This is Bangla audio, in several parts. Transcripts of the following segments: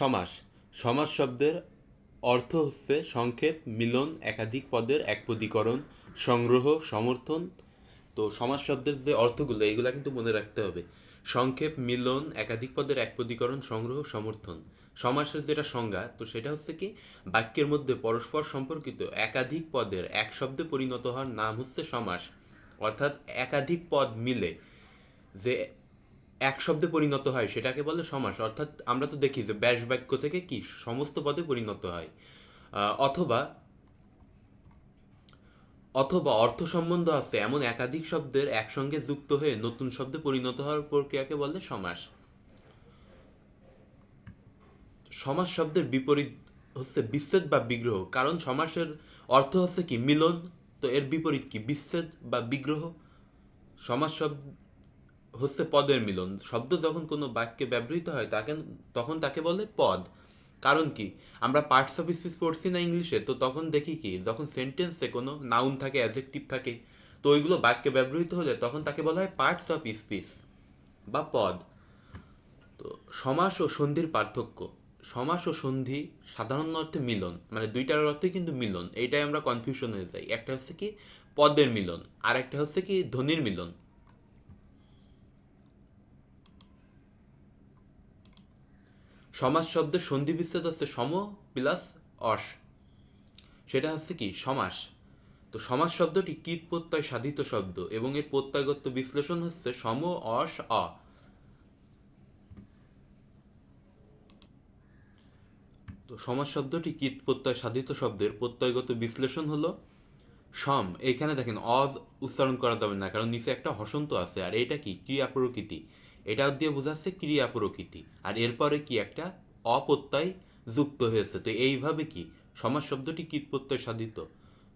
সমাস সমাস শব্দের অর্থ হচ্ছে সংক্ষেপ, মিলন, একাধিক পদের একপদীকরণ, সংগ্রহ, সমর্থন। তো সমাস শব্দের যে অর্থগুলো এগুলা কিন্তু মনে রাখতে হবে। সংক্ষেপ, মিলন, একাধিক পদের একপদীকরণ, সংগ্রহ, সমর্থন। সমাসের যেটা সংজ্ঞা, তো সেটা হচ্ছে কি, বাক্যের মধ্যে পরস্পর সম্পর্কিত একাধিক পদের এক শব্দে পরিণত হওয়ার নাম হচ্ছে সমাস। অর্থাৎ একাধিক পদ মিলে যে এক শব্দে পরিণত হয় সেটাকে বলে সমাস। অর্থাৎ আমরা তো দেখি যে ব্যাস বাক্য থেকে কি সমস্ত পদে পরিণত হয়। অথবা অথবা অর্থ সম্বন্ধ আছে এমন একাধিক শব্দের একসঙ্গে যুক্ত হয়ে নতুন শব্দে পরিণত হওয়ার প্রক্রিয়াকে বলে সমাস। সমাস শব্দের বিপরীত হচ্ছে বিচ্ছেদ বা বিগ্রহ, কারণ সমাসের অর্থ হচ্ছে কি মিলন। তো এর বিপরীত কি, বিচ্ছেদ বা বিগ্রহ। সমাস শব্দ হচ্ছে পদের মিলন। শব্দ যখন কোনো বাক্যে ব্যবহৃত হয় তখন তাকে বলে পদ। কারণ কি, আমরা পার্টস অফ স্পিচ পড়ছি না ইংলিশে, তো তখন দেখি কি, যখন সেন্টেন্সে কোনো নাউন থাকে, অ্যাডজেক্টিভ থাকে, তো ওইগুলো বাক্যে ব্যবহৃত হলে তখন তাকে বলা হয় পার্টস অফ স্পিচ বা পদ। তো সমাস ও সন্ধির পার্থক্য। সমাস ও সন্ধি সাধারণ অর্থে মিলন, মানে দুইটার অর্থই কিন্তু মিলন, এইটাই আমরা কনফিউশন হয়ে যাই। একটা হচ্ছে কি পদের মিলন, আর একটা হচ্ছে কি ধ্বনির মিলন। সমাস শব্দের সন্ধি বিচ্ছেদ হচ্ছে সম প্লাস অস, সেটা হচ্ছে কি সমাস। তো সমাস শব্দটি কীট প্রত্যয় সাধিত শব্দ এবং এর প্রত্যয়গত বিশ্লেষণ হচ্ছে সম, অস, অ। তো সমাস শব্দটি কীট প্রত্যয় সাধিত শব্দের প্রত্যয়গত বিশ্লেষণ হলো সম। এখানে দেখেন অ উচ্চারণ করা যাবে না, কারণ নিচে একটা হসন্ত আছে, আর এটা কি ক্রিয়া প্রকৃতি, এটা দিয়ে বোঝাচ্ছে ক্রিয়া প্রকৃতি, আর এরপরে কি একটা অপ্রত্যয় যুক্ত হয়েছে। তো এইভাবে কি সমাস শব্দটি কীট প্রত্যয় সাধিত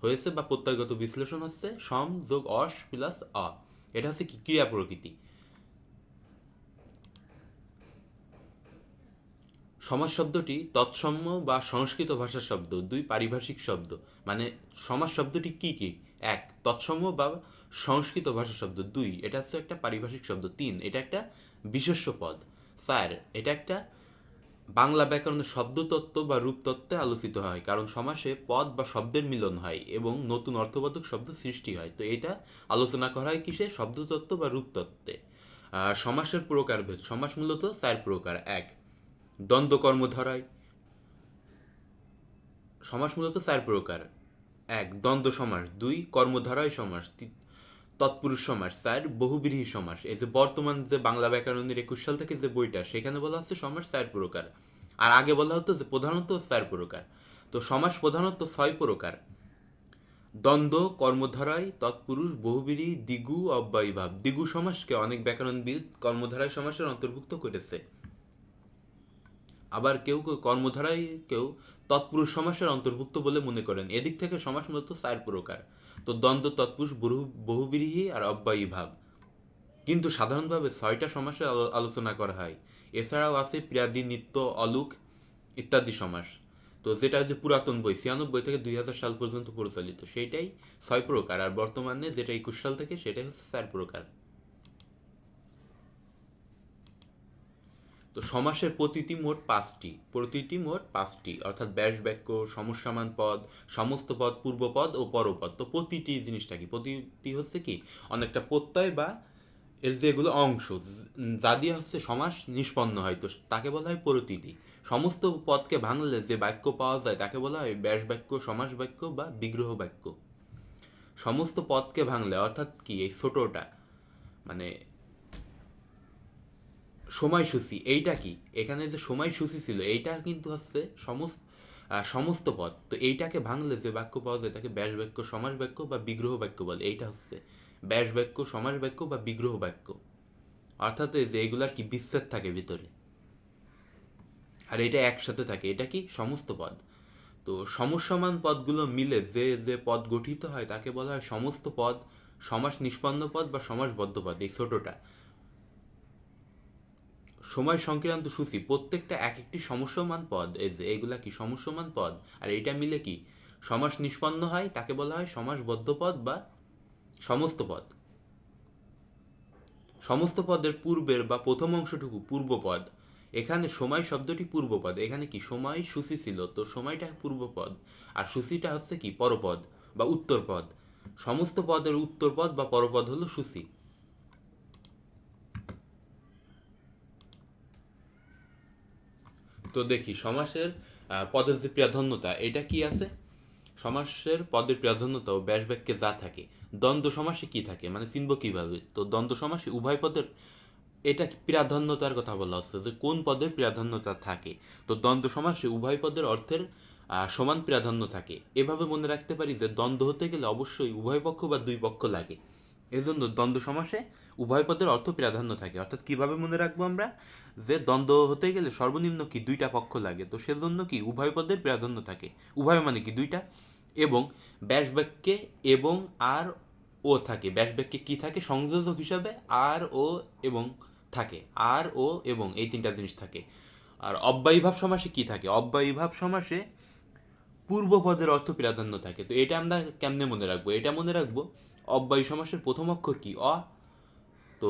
হয়েছে বা প্রত্যয়গত বিশ্লেষণ হচ্ছে সম যোগ অস প্লাস অ। এটা হচ্ছে কি ক্রিয়া প্রকৃতি। সমাস শব্দটি তৎসম বা সংস্কৃত ভাষার শব্দ, দুই পারিভাষিক শব্দ। মানে সমাস শব্দটি কি কি, এক তৎসম বা সংস্কৃত ভাষা শব্দ, দুই এটা হচ্ছে একটা পারিভাষিক শব্দ, তিন এটা একটা বিশেষ্য পদ, চার এটা একটা বাংলা ব্যাকরণের শব্দতত্ত্ব বা রূপতত্ত্বে আলোচিত হয়, কারণ সমাসে পদ বা শব্দের মিলন হয় এবং নতুন অর্থবোধক শব্দ সৃষ্টি হয়। তো এটা আলোচনা করা হয় কিসে, শব্দতত্ত্ব বা রূপতত্ত্বে। সমাসের প্রকারভেদ। সমাস মূলত চার প্রকার। এক, দ্বন্দ্ব কর্মধারয়। সমাস মূলত চার প্রকার। এক, দ্বন্দ্ব সমাস। দুই, কর্মধারয় সমাস। তৎপুরুষ সমাস। চার, বহুব্রীহি সমাস। এই যে বর্তমান যে বাংলা ব্যাকরণের 21 সাল থেকে যে বইটা, সেখানে বলা হচ্ছে সমাস চার প্রকার, আর আগে বলা হতো যে প্রধানত চার প্রকার। তো সমাস প্রধানত ছয় প্রকার: দ্বন্দ্ব, কর্মধারয়, তৎপুরুষ, বহুব্রীহি, দ্বিগু, অব্যয়ীভাব। দ্বিগু সমাসকে অনেক ব্যাকরণবিদ কর্মধারয় সমাসের অন্তর্ভুক্ত করেছে, আবার কেউ কেউ কর্মধারায় কেউ তৎপুরুষ সমাসের অন্তর্ভুক্ত বলে মনে করেন। এদিক থেকে সমাস মূলত চার প্রকার: তো দ্বন্দ্ব, তৎপুরুষ, বহুব্রীহি আর অব্যয়ী ভাব। কিন্তু সাধারণভাবে ছয়টা সমাসের আলোচনা করা হয়। এছাড়াও আছে প্রিয়াদি, নিত্য, অলুক ইত্যাদি সমাস। তো যেটা যে পুরাতন বই 96 থেকে 2000 সাল পর্যন্ত পরিচালিত, সেইটাই ছয় প্রকার, আর বর্তমানে যেটা 21 সাল থেকে সেটাই হচ্ছে চার প্রকার। তো সমাসের প্রতিটি মোট পাঁচটি, অর্থাৎ ব্যাস বাক্য, সমস্যামান পদ, সমস্ত পদ, পূর্বপদ ও পরপদ। তো প্রতিটি জিনিসটা কি, প্রতিটি হচ্ছে কি অনেকটা প্রত্যয় বা এর যেগুলো অংশ, যা দিয়ে হচ্ছে সমাস নিষ্পন্ন হয়, তো তাকে বলা হয় প্রতিটি। সমস্ত পদকে ভাঙলে যে বাক্য পাওয়া যায় তাকে বলা হয় ব্যাস বাক্য, সমাস বাক্য বা বিগ্রহ বাক্য। সমস্ত পদকে ভাঙলে অর্থাৎ কি, এই ছোটটা মানে সময়সূচি, এইটা কি, এখানে যে সময়সূচি ছিল এইটা কিন্তু হচ্ছে সমস্ত পদ। তো এইটাকে ভাঙলে যে বাক্য পাওয়া যায় তাকে ব্যাস বাক্য, সমাস বাক্য বা বিগ্রহ বাক্য বলে। এইটা হচ্ছে ব্যাস বাক্য, সমাস বাক্য বা বিগ্রহ বাক্য। অর্থাৎ এই যে এগুলার কি বিচ্ছেদ থাকে ভিতরে, আর এটা একসাথে থাকে, এটা কি সমস্ত পদ। তো সমস্যমান পদগুলো মিলে যে যে পদ গঠিত হয় তাকে বলা হয় সমস্ত পদ, সমাস নিষ্পন্ন পদ বা সমাসবদ্ধ পদ। এই ছোটটা সময় সংক্রান্ত সূচি, প্রত্যেকটা এক একটি সমস্যমান পদ। এই যে এইগুলা কি সমস্যমান পদ, আর এইটা মিলে কি সমাস নিষ্পন্ন হয়, তাকে বলা হয় সমাসবদ্ধ পদ বা সমস্ত পদ। সমস্ত পদের পূর্বের বা প্রথম অংশটুকু পূর্বপদ এখানে সময় শব্দটি পূর্বপদ, এখানে কি সময় সূচি ছিল, তো সময়টা পূর্বপদ আর সূচিটা হচ্ছে কি পরপদ বা উত্তরপদ। সমস্ত পদের উত্তরপদ বা পরপদ হলো সূচি। তো দেখি সমাসের পদের যে প্রাধান্যতা এটা কি আছে। সমাসের পদের প্রাধান্যতা ও ব্যাস বাক্যে যা থাকে, দ্বন্দ্ব সমাসে কি থাকে মানে চিনব কিভাবে, তো দ্বন্দ্ব সমাসে উভয় পদের এটা প্রাধান্যতার কথা বলা হচ্ছে যে কোন পদের প্রাধান্যতা থাকে। তো দ্বন্দ্ব সমাসে উভয় পদের অর্থের সমান প্রাধান্য থাকে। এভাবে মনে রাখতে পারি যে দ্বন্দ্ব হতে গেলে অবশ্যই উভয় পক্ষ বা দুই পক্ষ লাগে। এজন্য দ্বন্দ্ব সমাসে উভয় পদের অর্থ প্রাধান্য থাকে। অর্থাৎ কিভাবে মনে রাখবো আমরা, যে দ্বন্দ্ব হতে গেলে সর্বনিম্ন কি দুইটা পক্ষ লাগে, তো সেজন্য কি উভয় পদের প্রাধান্য থাকে। উভয় মানে কি দুইটা। এবং ব্যাস বাক্যে এবং আর ও থাকে। ব্যাস বাক্যে কি থাকে সংযোজক হিসাবে আর ও এবং থাকে। আর ও এবং এই তিনটা জিনিস থাকে। আর অব্যয়ীভাব সমাসে কি থাকে, অব্যয়ীভাব সমাসে পূর্বপদের অর্থ প্রাধান্য থাকে। তো এটা আমরা কেমনে মনে রাখবো, এটা মনে রাখবো অব্যয়ী সমাসের প্রথম অক্ষর কি অ। তো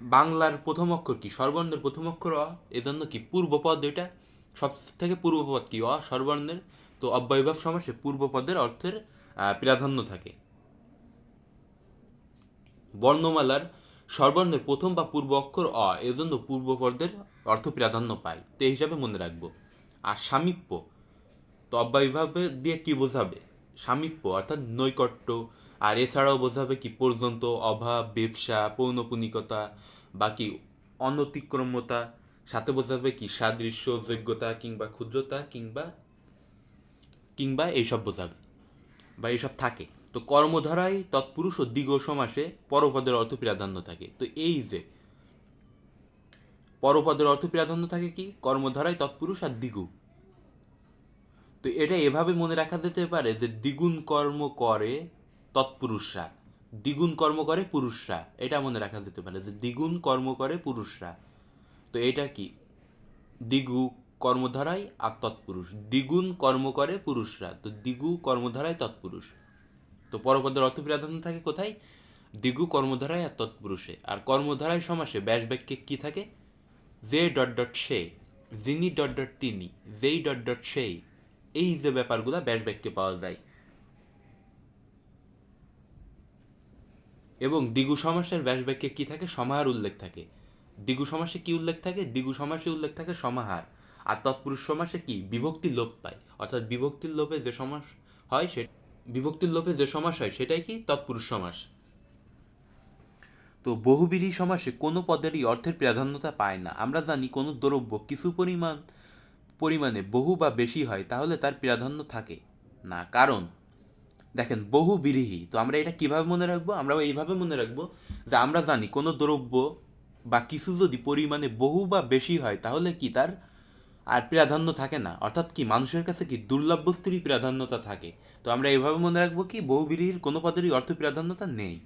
বাংলার প্রথম অক্ষর কি স্বরবর্ণের প্রথম অক্ষর অ, এজন্য কি পূর্বপদ, এটা সব থেকে পূর্বপদ কি অ স্বরবর্ণের। তো অব্যয়ীভাব সমাসে পূর্বপদের অর্থের প্রাধান্য থাকে। বর্ণমালার স্বরবর্ণের প্রথম বা পূর্ব অক্ষর অ, এজন্য পূর্বপদের অর্থ প্রাধান্য পায়। তো এই হিসাবে মনে রাখবো। আর সামীপ্য, তো অব্যয়ীভাবে দিয়ে কি বোঝাবে, সামীপ্য অর্থাৎ নৈকট্য। আর এছাড়াও বোঝাবে কি পর্যন্ত, অভাব, ব্যবসা, পৌনপুনিকতা বা কি অনতিক্রম্যতা। সাথে বোঝাবে কি সাদৃশ্য, যোগ্যতা কিংবা ক্ষুদ্রতা কিংবা কিংবা এইসব বোঝাবে বা এইসব থাকে। তো কর্মধারায় তৎপুরুষ ও দ্বিগু সমাসে পরপদের অর্থ প্রাধান্য থাকে। তো এই যে পরপদের অর্থ প্রাধান্য থাকে কি কর্মধারায় তৎপুরুষ আর দ্বিগু। তো এটা এভাবে মনে রাখা যেতে পারে যে দ্বিগুণ কর্ম করে তৎপুরুষরা, দ্বিগুণ কর্ম করে পুরুষরা। এটা মনে রাখা যেতে পারে যে দ্বিগুণ কর্ম করে পুরুষরা। তো এটা কি দ্বিগু কর্মধারায় আর তৎপুরুষ, দ্বিগুণ কর্ম করে পুরুষরা, তো দ্বিগু কর্মধারায় তৎপুরুষ। তো পরপদের অর্থ প্রাধান্য থাকে কোথায়, দ্বিগু কর্মধারায় আর তৎপুরুষে। আর কর্মধারায় সমাসে ব্যাস বাক্যে কি থাকে, যে ডট ডট সে, যিনি ডট ডট তিনি, যেই ডট ডট সেই, এই যে ব্যাপারগুলো ব্যাস বাক্যে পাওয়া যায়। এবং দ্বিগু সমাসের ব্যাস বাক্যে কি থাকে সমাহার উল্লেখ থাকে। দ্বিগু সমাসে কি উল্লেখ থাকে, দ্বিগু সমাসে উল্লেখ থাকে সমাহার। আর তৎপুরুষ সমাসে কি বিভক্তি লোপ পায়, অর্থাৎ বিভক্তির লোপে যে সমাস হয় সে, বিভক্তির লোপে যে সমাস হয় সেটাই কি তৎপুরুষ সমাস। তো বহুব্রীহি সমাসে কোনো পদেরই অর্থের প্রাধান্যতা পায় না। আমরা জানি কোনো দ্রব্য কিছু পরিমাণে বহু বা বেশি হয় তাহলে তার প্রাধান্য থাকে না। কারণ দেখেন বহু বিরিহি, তো আমরা এটা কিভাবে মনে রাখবো, আমরা এইভাবে মনে রাখবো যে আমরা জানি কোনো দ্রব্য বা কিছু যদি পরিমাণে বহু বা বেশি হয় তাহলে কি তার আর প্রাধান্য থাকে না। অর্থাৎ কি মানুষের কাছে কি দুর্লভ বস্তুরই প্রাধান্যতা থাকে। তো আমরা এভাবে মনে রাখবো কি বহুব্রীহির কোনো পদেরই অর্থ প্রাধান্যতা নেই।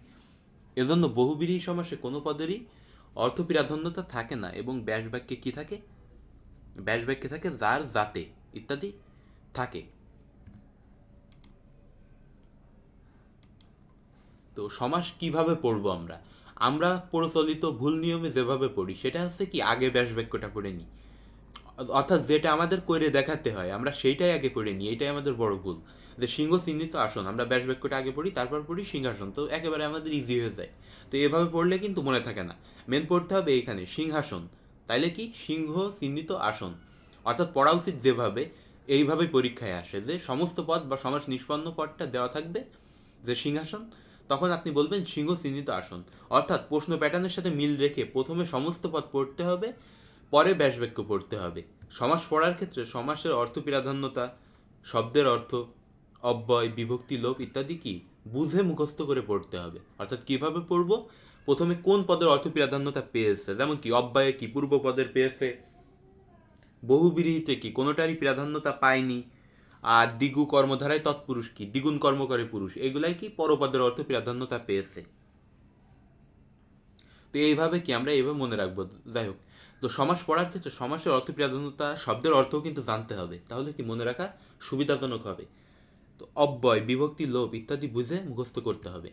এজন্য বহুব্রীহি সমাসে কোনো পদেরই অর্থ প্রাধান্যতা থাকে না। এবং ব্যাস বাক্যে কি থাকে, ব্যাস বাক্যে থাকে যার, যাতে ইত্যাদি থাকে। তো সমাস কিভাবে পড়বো আমরা, আমরা প্রচলিত ভুল নিয়মে যেভাবে পড়ি সেটা হচ্ছে কি আগে ব্যাস বাক্যটা পড়ে নিই। অর্থাৎ যেটা আমাদের করে দেখাতে হয় আমরা সেইটাই আগে পড়ে নিই। এটাই আমাদের বড় ভুল। যে সিংহ চিহ্নিত আসন আমরা ব্যাস বাক্যটা আগে পড়ি, তারপর পড়ি সিংহাসন, তো একেবারে আমাদের ইজি হয়ে যায়। তো এভাবে পড়লে কিন্তু মনে থাকে না। মেন পড়তে হবে এইখানে সিংহাসন, তাইলে কি সিংহ চিহ্নিত আসন। অর্থাৎ পড়া উচিত যেভাবে, এইভাবেই পরীক্ষায় আসে যে সমস্ত পদ বা সমাস নিষ্পন্ন পদটা দেওয়া থাকবে যে সিংহাসন, তখন আপনি বলবেন সিংহ চিহ্নিত আসন। অর্থাৎ প্রশ্ন প্যাটার্নের সাথে মিল রেখে প্রথমে সমস্ত পদ পড়তে হবে, পরে ব্যাস বাক্য পড়তে হবে। সমাস পড়ার ক্ষেত্রে সমাসের অর্থ প্রাধান্যতা, শব্দের অর্থ, অব্যয়, বিভক্তি, লোপ ইত্যাদি কি বুঝে মুখস্থ করে পড়তে হবে। অর্থাৎ কিভাবে পড়ব, প্রথমে কোন পদের অর্থ প্রাধান্যতা পেয়েছে, যেমন কি অব্যয়ে কি পূর্ব পদের পেয়েছে, বহুব্রীহিতে কি কোনোটারই প্রাধান্যতা পায়নি, আর দ্বিগু কর্মধারায় তৎপুরুষ কি দ্বিগুণ কর্ম করে পুরুষ, এগুলাই কি পরপদের অর্থ প্রাধান্যতা পেয়েছে। তো এইভাবে কি আমরা এইভাবে মনে রাখবো। যাই হোক, তো সমাস পড়ার ক্ষেত্রে সমাসের অর্থ প্রাধান্যতা, শব্দের অর্থও কিন্তু জানতে হবে, তাহলে কি মনে রাখা সুবিধাজনক হবে। তো অব্যয়, বিভক্তি, লোপ ইত্যাদি বুঝে মুখস্থ করতে হবে।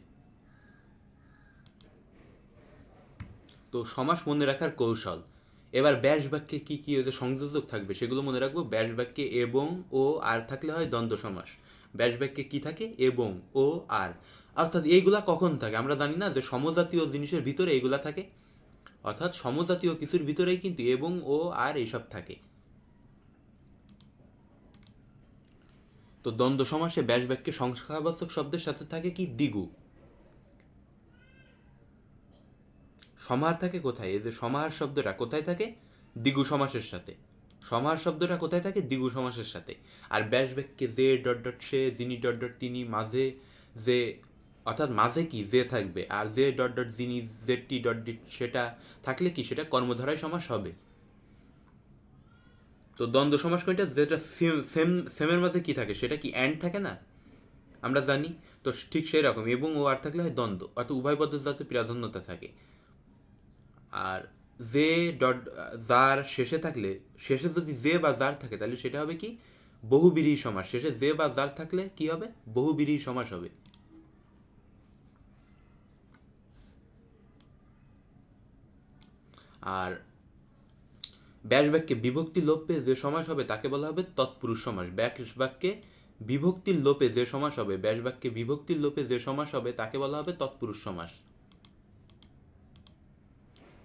তো সমাস মনে রাখার কৌশল, এবার ব্যাস বাক্যে কি কি যে সংযোজক থাকবে সেগুলো মনে রাখবো। ব্যাস বাক্যে এবং ও আর থাকলে হয় দ্বন্দ্ব সমাস। ব্যাস বাক্যে কি থাকে? এবং ও আর। অর্থাৎ এইগুলা কখন থাকে আমরা জানি না, যে সমজাতীয় জিনিসের ভিতরে এইগুলা থাকে। অর্থাৎ সমজাতীয় কিছুর ভিতরেই কিন্তু এবং ও আর এইসব থাকে। তো দ্বন্দ্ব সমাসে ব্যাস বাক্যে সংখ্যাবাচক শব্দের সাথে থাকে কি? দ্বিগু। সমাহার থাকে কোথায়? এই যে সমাহার শব্দটা কোথায় থাকে? দ্বিগু সমাসের সাথে। সমাহার শব্দটা কোথায় থাকে? দ্বিগু সমাসের সাথে। আর ব্যাস বাক্যে যে ডট ডট সে, যিনি ডট ডট তিনি, মাঝে যে, অর্থাৎ মাঝে কি যে থাকবে, আর যে ডট ডট যিনি, জেডটি ডট ডিট সেটা থাকলে কি সেটা কর্মধারয় সমাস হবে। তো দ্বন্দ্ব সমাস কোনটা? যেটা সেমের মাঝে কি থাকে সেটা কি অ্যান্ড থাকে না, আমরা জানি। তো ঠিক সেই রকম এবং ও আর থাকলে হয় দ্বন্দ্ব, অর্থাৎ উভয় পদের যাতে প্রাধান্যতা থাকে। আর যে ডট যার শেষে থাকলে, শেষে যদি যে বা যার থাকে তাহলে সেটা হবে কি? বহুব্রীহি সমাস। শেষে যে বা যার থাকলে কি হবে? বহুব্রীহি সমাস হবে। আর ব্যাস বাক্যে বিভক্তি লোপ পেয়ে যে সমাস হবে তাকে বলা হবে তৎপুরুষ সমাস। ব্যাস বাক্যে বিভক্তির লোপে যে সমাস হবে, ব্যাস বাক্যে বিভক্তির লোপে যে সমাস হবে তাকে বলা হবে তৎপুরুষ সমাস।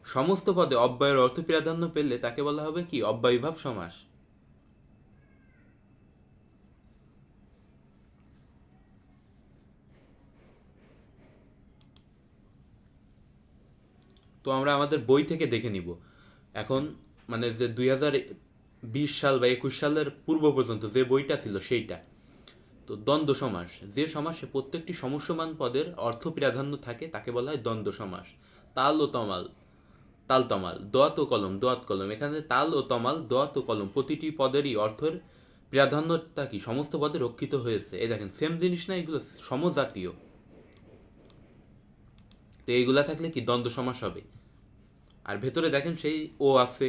সমস্ত পদে অব্যয়ের অর্থ প্রাধান্য পেলে তাকে বলা হবে কি? অব্যয়ীভাব সমাস। তো আমরা আমাদের বই থেকে দেখে নিব এখন, মানে যে 2020 সাল বা 21 সালের পূর্ব পর্যন্ত যে বইটা ছিল সেইটা। তো দ্বন্দ্ব সমাস, যে সমাসে প্রত্যেকটি সমস্যমান পদের অর্থ প্রাধান্য থাকে তাকে বলা হয় দ্বন্দ্ব সমাস। তাল ও তমাল, তাল তমাল, দোয়াত ও কলম, দোয়াত কলম। এখানে তাল ও তমাল, দোয়াত ও কলম প্রতিটি পদেরই অর্থের প্রাধান্যতা কি সমস্ত পদে রক্ষিত হয়েছে। এই দেখেন সেম জিনিস না, এগুলো সমজাতীয়। তো এইগুলা থাকলে কি দ্বন্দ্ব সমাস হবে। আর ভেতরে দেখেন সেই ও আছে।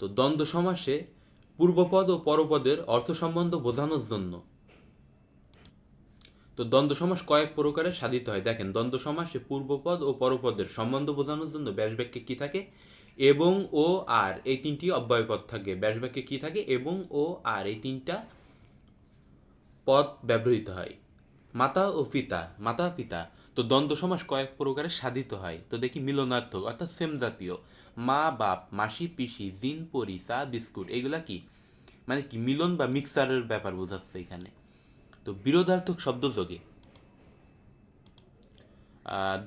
তো দ্বন্দ্ব সমাসে পূর্বপদ ও পরপদের অর্থ সম্বন্ধ বোঝানোর জন্য, তো দ্বন্দ্ব সমাস কয়েক প্রকারে সাধিত হয়। দেখেন দ্বন্দ্ব সমাসে পূর্বপদ ও পরপদের সম্বন্ধ বোঝানোর জন্য ব্যাস বাক্যে কি থাকে? এবং ও আর, এই তিনটি অব্যয়পদ থাকে। ব্যাস বাক্যে কি থাকে? এবং ও আর, এই তিনটা পদ ব্যবহৃত হয়। মাতা ও পিতা, মাতা পিতা। তো দ্বন্দ্ব সমাস কয়েক প্রকারে সাধিত হয়। তো দেখি মিলনার্থক অর্থাৎ সেম জাতীয়। মা বাপ, মাসি পিসি, জিন পরি, চা বিস্কুট, এগুলা কি মানে কি মিলন বা মিক্সারের ব্যাপার বোঝাচ্ছে এখানে। তো বিরোধার্থক শব্দযোগে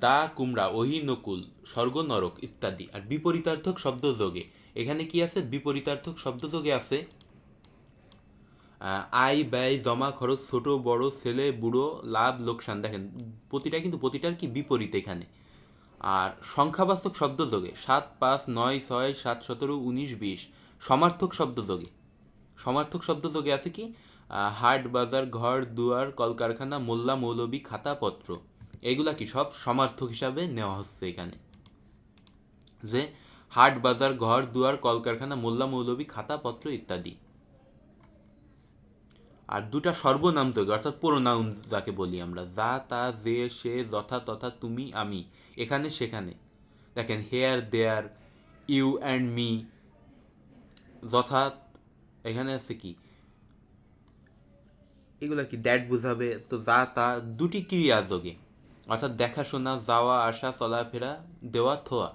দা কুমড়া, ওহি নকুল, স্বর্গ নরক ইত্যাদি। আর বিপরীতার্থক শব্দযোগে এখানে কি আছে? বিপরীতার্থক শব্দযোগে আছে আয় ব্যয়, জমা খরচ, ছোট বড়, ছেলে বুড়ো, লাভ লোকসান। দেখেন প্রতিটা কিন্তু প্রতিটার কি বিপরীত এখানে। আর সংখ্যাবাচক শব্দযোগে 7, 5, 9, 6, 7, 17, 19, 20। সমার্থক শব্দযোগে, সমার্থক শব্দযোগে আছে কি? হাট বাজার, ঘর দুয়ার, কলকারখানা, মোল্লা মৌলবী, খাতা পত্র। এগুলা কি সব সমার্থক হিসাবে নেওয়া হচ্ছে এখানে। যে হাট বাজার, ঘর দুয়ার, কলকারখানা, মোল্লা মৌলবী, খাতা পত্র ইত্যাদি। আর দুটা সর্বনাম যোগে অর্থাৎ প্রোনাউন যাকে বলি আমরা, যা তা যে সে যথা তথা তুমি আমি এখানে সেখানে। দেখেন here there, you and me, যথা, এখানে আছে কি এগুলা কি দ্যাট বুঝাবে। তো যা তা দুটি ক্রিয়া যোগে অর্থাৎ দেখাশোনা, যাওয়া আসা, চলাফেরা, দেওয়া থোয়া।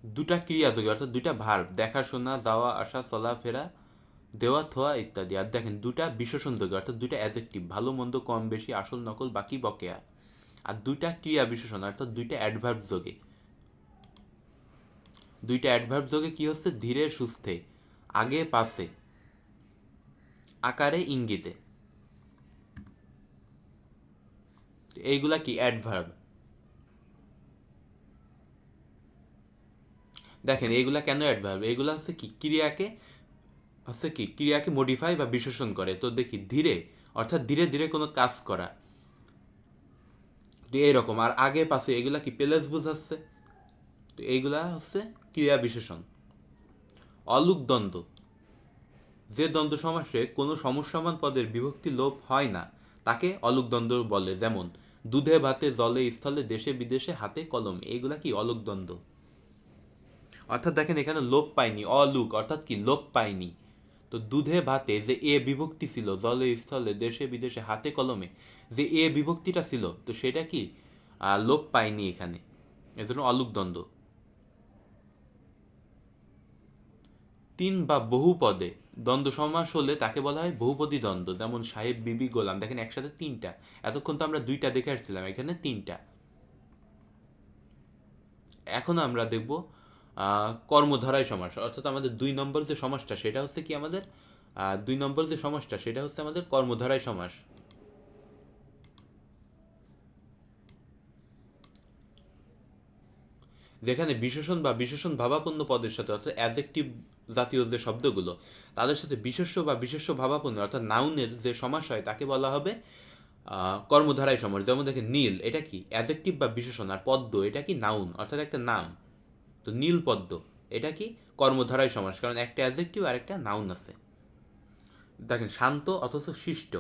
দুটা ক্রিয়া যোগে অর্থাৎ দুইটা ভার্ব, দেখাশোনা, যাওয়া আসা, চলাফেরা, দেওয়া থোয়া ইত্যাদি। আর দেখেন দুটা বিশেষণ যোগে অর্থাৎ দুইটা অ্যাডজেক্টিভ, ভালো মন্দ কম বেশি, আসল নকল, বাকি বকেয়া। আর দুইটা ক্রিয়া বিশেষণ অর্থাৎ দুইটা অ্যাডভার্ব যোগে, দুইটা অ্যাডভার্ব যোগে কি হচ্ছে? ধীরে সুস্থে, আগে পাশে, আকারে ইঙ্গিতে। এইগুলা কি? অ্যাডভার্ব। দেখেন এইগুলা কেন অ্যাডভার্ব? এইগুলা হচ্ছে কি ক্রিয়াকে, হচ্ছে কি ক্রিয়াকে মডিফাই বা বিশেষণ করে। তো দেখি ধীরে অর্থাৎ ধীরে ধীরে কোনো কাজ করা, তো এইরকম। আর আগে পাশে এগুলা কি প্লেস বোঝাচ্ছে। তো এইগুলা হচ্ছে ক্রিয়া বিশেষণ। অলুক দ্বন্দ্ব, যে দ্বন্দ্ব সমাসে কোনো সমসমান পদের বিভক্তি লোপ হয় না তাকে অলোক দ্বন্দ্ব বলে। যেমন দুধে ভাতে জলে স্থলে দেশে বিদেশে হাতে কলমে, এইগুলা কি অলোক দ্বন্দ্ব। অর্থাৎ দেখেন এখানে লোপ পায়নি, অলুক অর্থাৎ কি লোপ পায়নি। তো দুধে ভাতে যে এ বিভক্তি ছিল, জলে স্থলে দেশে বিদেশে হাতে কলমে যে এ বিভক্তিটা ছিল, তো সেটা কি লোপ পায়নি এখানে, এজন্য অলুক দ্বন্দ্ব। তিন বা বহু পদে দ্বন্দ্ব সমাস হলে তাকে বলা হয় বহুপদী দ্বন্দ্ব। যেমন সাহেব বিবি গোলাম, দেখেন একসাথে তিনটা, এতক্ষণ তো আমরা দুইটা দেখে আসছিলাম, এখানে তিনটা। এখন আমরা দেখব কর্মধারায় সমাস, অর্থাৎ আমাদের 2 নম্বর যে সমাসটা সেটা হচ্ছে কি আমাদের 2 নম্বর যে সমাসটা সেটা হচ্ছে আমাদের কর্মধারায় সমাস। যেখানে বিশেষণ বা বিশেষণ ভাবাপন্ন পদের সাথে, অর্থাৎ অ্যাডজেক্টিভ জাতীয় যে শব্দগুলো তাদের সাথে বিশেষ্য বা বিশেষ্য ভাবাপন্ন অর্থাৎ নাউনের যে সমাস হয় তাকে বলা হবে কর্মধারায় সমাস। যেমন দেখেন নীল, এটা কি অ্যাডজেক্টিভ বা বিশেষণ, আর পদ্ম এটা কি নাউন অর্থাৎ একটা নাম। তো নীল পদ্ম এটা কি কর্মধারায় সমাস, কারণ একটা অ্যাডজেক্টিভ আর একটা নাউন আছে। দেখেন শান্ত অথচ শিষ্ট,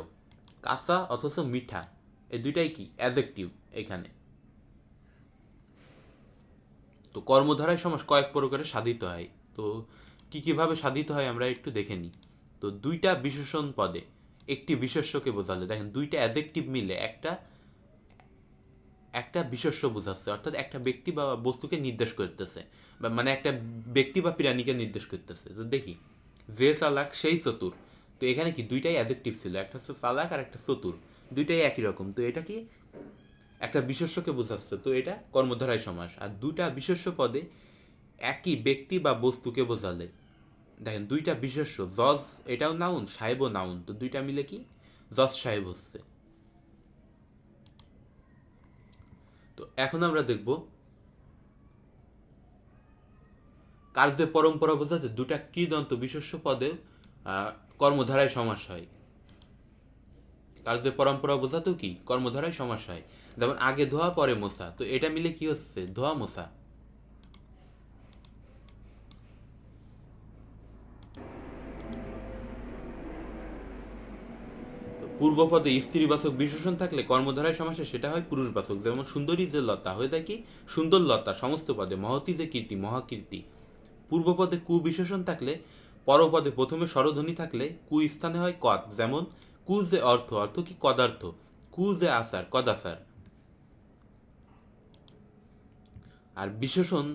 কাঁচা অথচ মিঠা, এই দুইটাই কি অ্যাডজেক্টিভ এখানে। তো কর্মধারায় সমাস কয়েক প্রকারে সাধিত হয়। তো কীভাবে সাধিত হয় আমরা একটু দেখে নিই। তো দুইটা বিশেষণ পদে একটি বিশেষ্যকে বোঝালে, দেখেন দুইটা অ্যাডজেক্টিভ মিলে একটা একটা বিশেষ্য বোঝাচ্ছে, অর্থাৎ একটা ব্যক্তি বা বস্তুকে নির্দেশ করতেছে, বা মানে একটা ব্যক্তি বা প্রাণীকে নির্দেশ করতেছে। তো দেখি যে চালাক সেই চতুর, তো এখানে কি দুইটাই অ্যাডজেক্টিভ ছিল, একটা হচ্ছে চালাক আর একটা চতুর, দুইটাই একই রকম। তো এটা কি একটা বিশেষ্যকে বোঝাচ্ছে, তো এটা কর্মধারায় সমাস। আর দুইটা বিশেষ্য পদে একই ব্যক্তি বা বস্তুকে বোঝালে, দেখেন দুইটা বিশেষ্য, জজ এটাও নাউন, সাহেবও নাউন, তো দুইটা মিলে কি জজ সাহেব হচ্ছে। তো এখন আমরা দেখব কার্যের পরম্পরা বোঝাতে দুটা কৃদন্ত বিশেষ্য পদে কর্মধারায় সমাস হয়। কার্যের পরম্পরা বোঝাতেও কি কর্মধারায় সমাস হয়। যেমন আগে ধোয়া পরে মোছা, তো এটা মিলে কি হচ্ছে ধোয়া মোছা। পূর্বপদে স্ত্রীবাচক বিশেষণ থাকলে কর্মধারায় সমাসে সেটা হয় পুরুষবাচক। যেমন সুন্দরী যে লতা হয়ে যায় কি সুন্দর লতা সমস্ত পদে, মহতি যে কীর্তি মহাকীর্তি। পূর্বপদে কু বিশেষণ থাকলে পরপদে প্রথমে স্বরধ্বনি থাকলে কু স্থানে হয় কদ। যেমন কু যে অর্থ, অর্থ কি কদার্থ, কু যে আচার কদাচার। আর বিশেষণ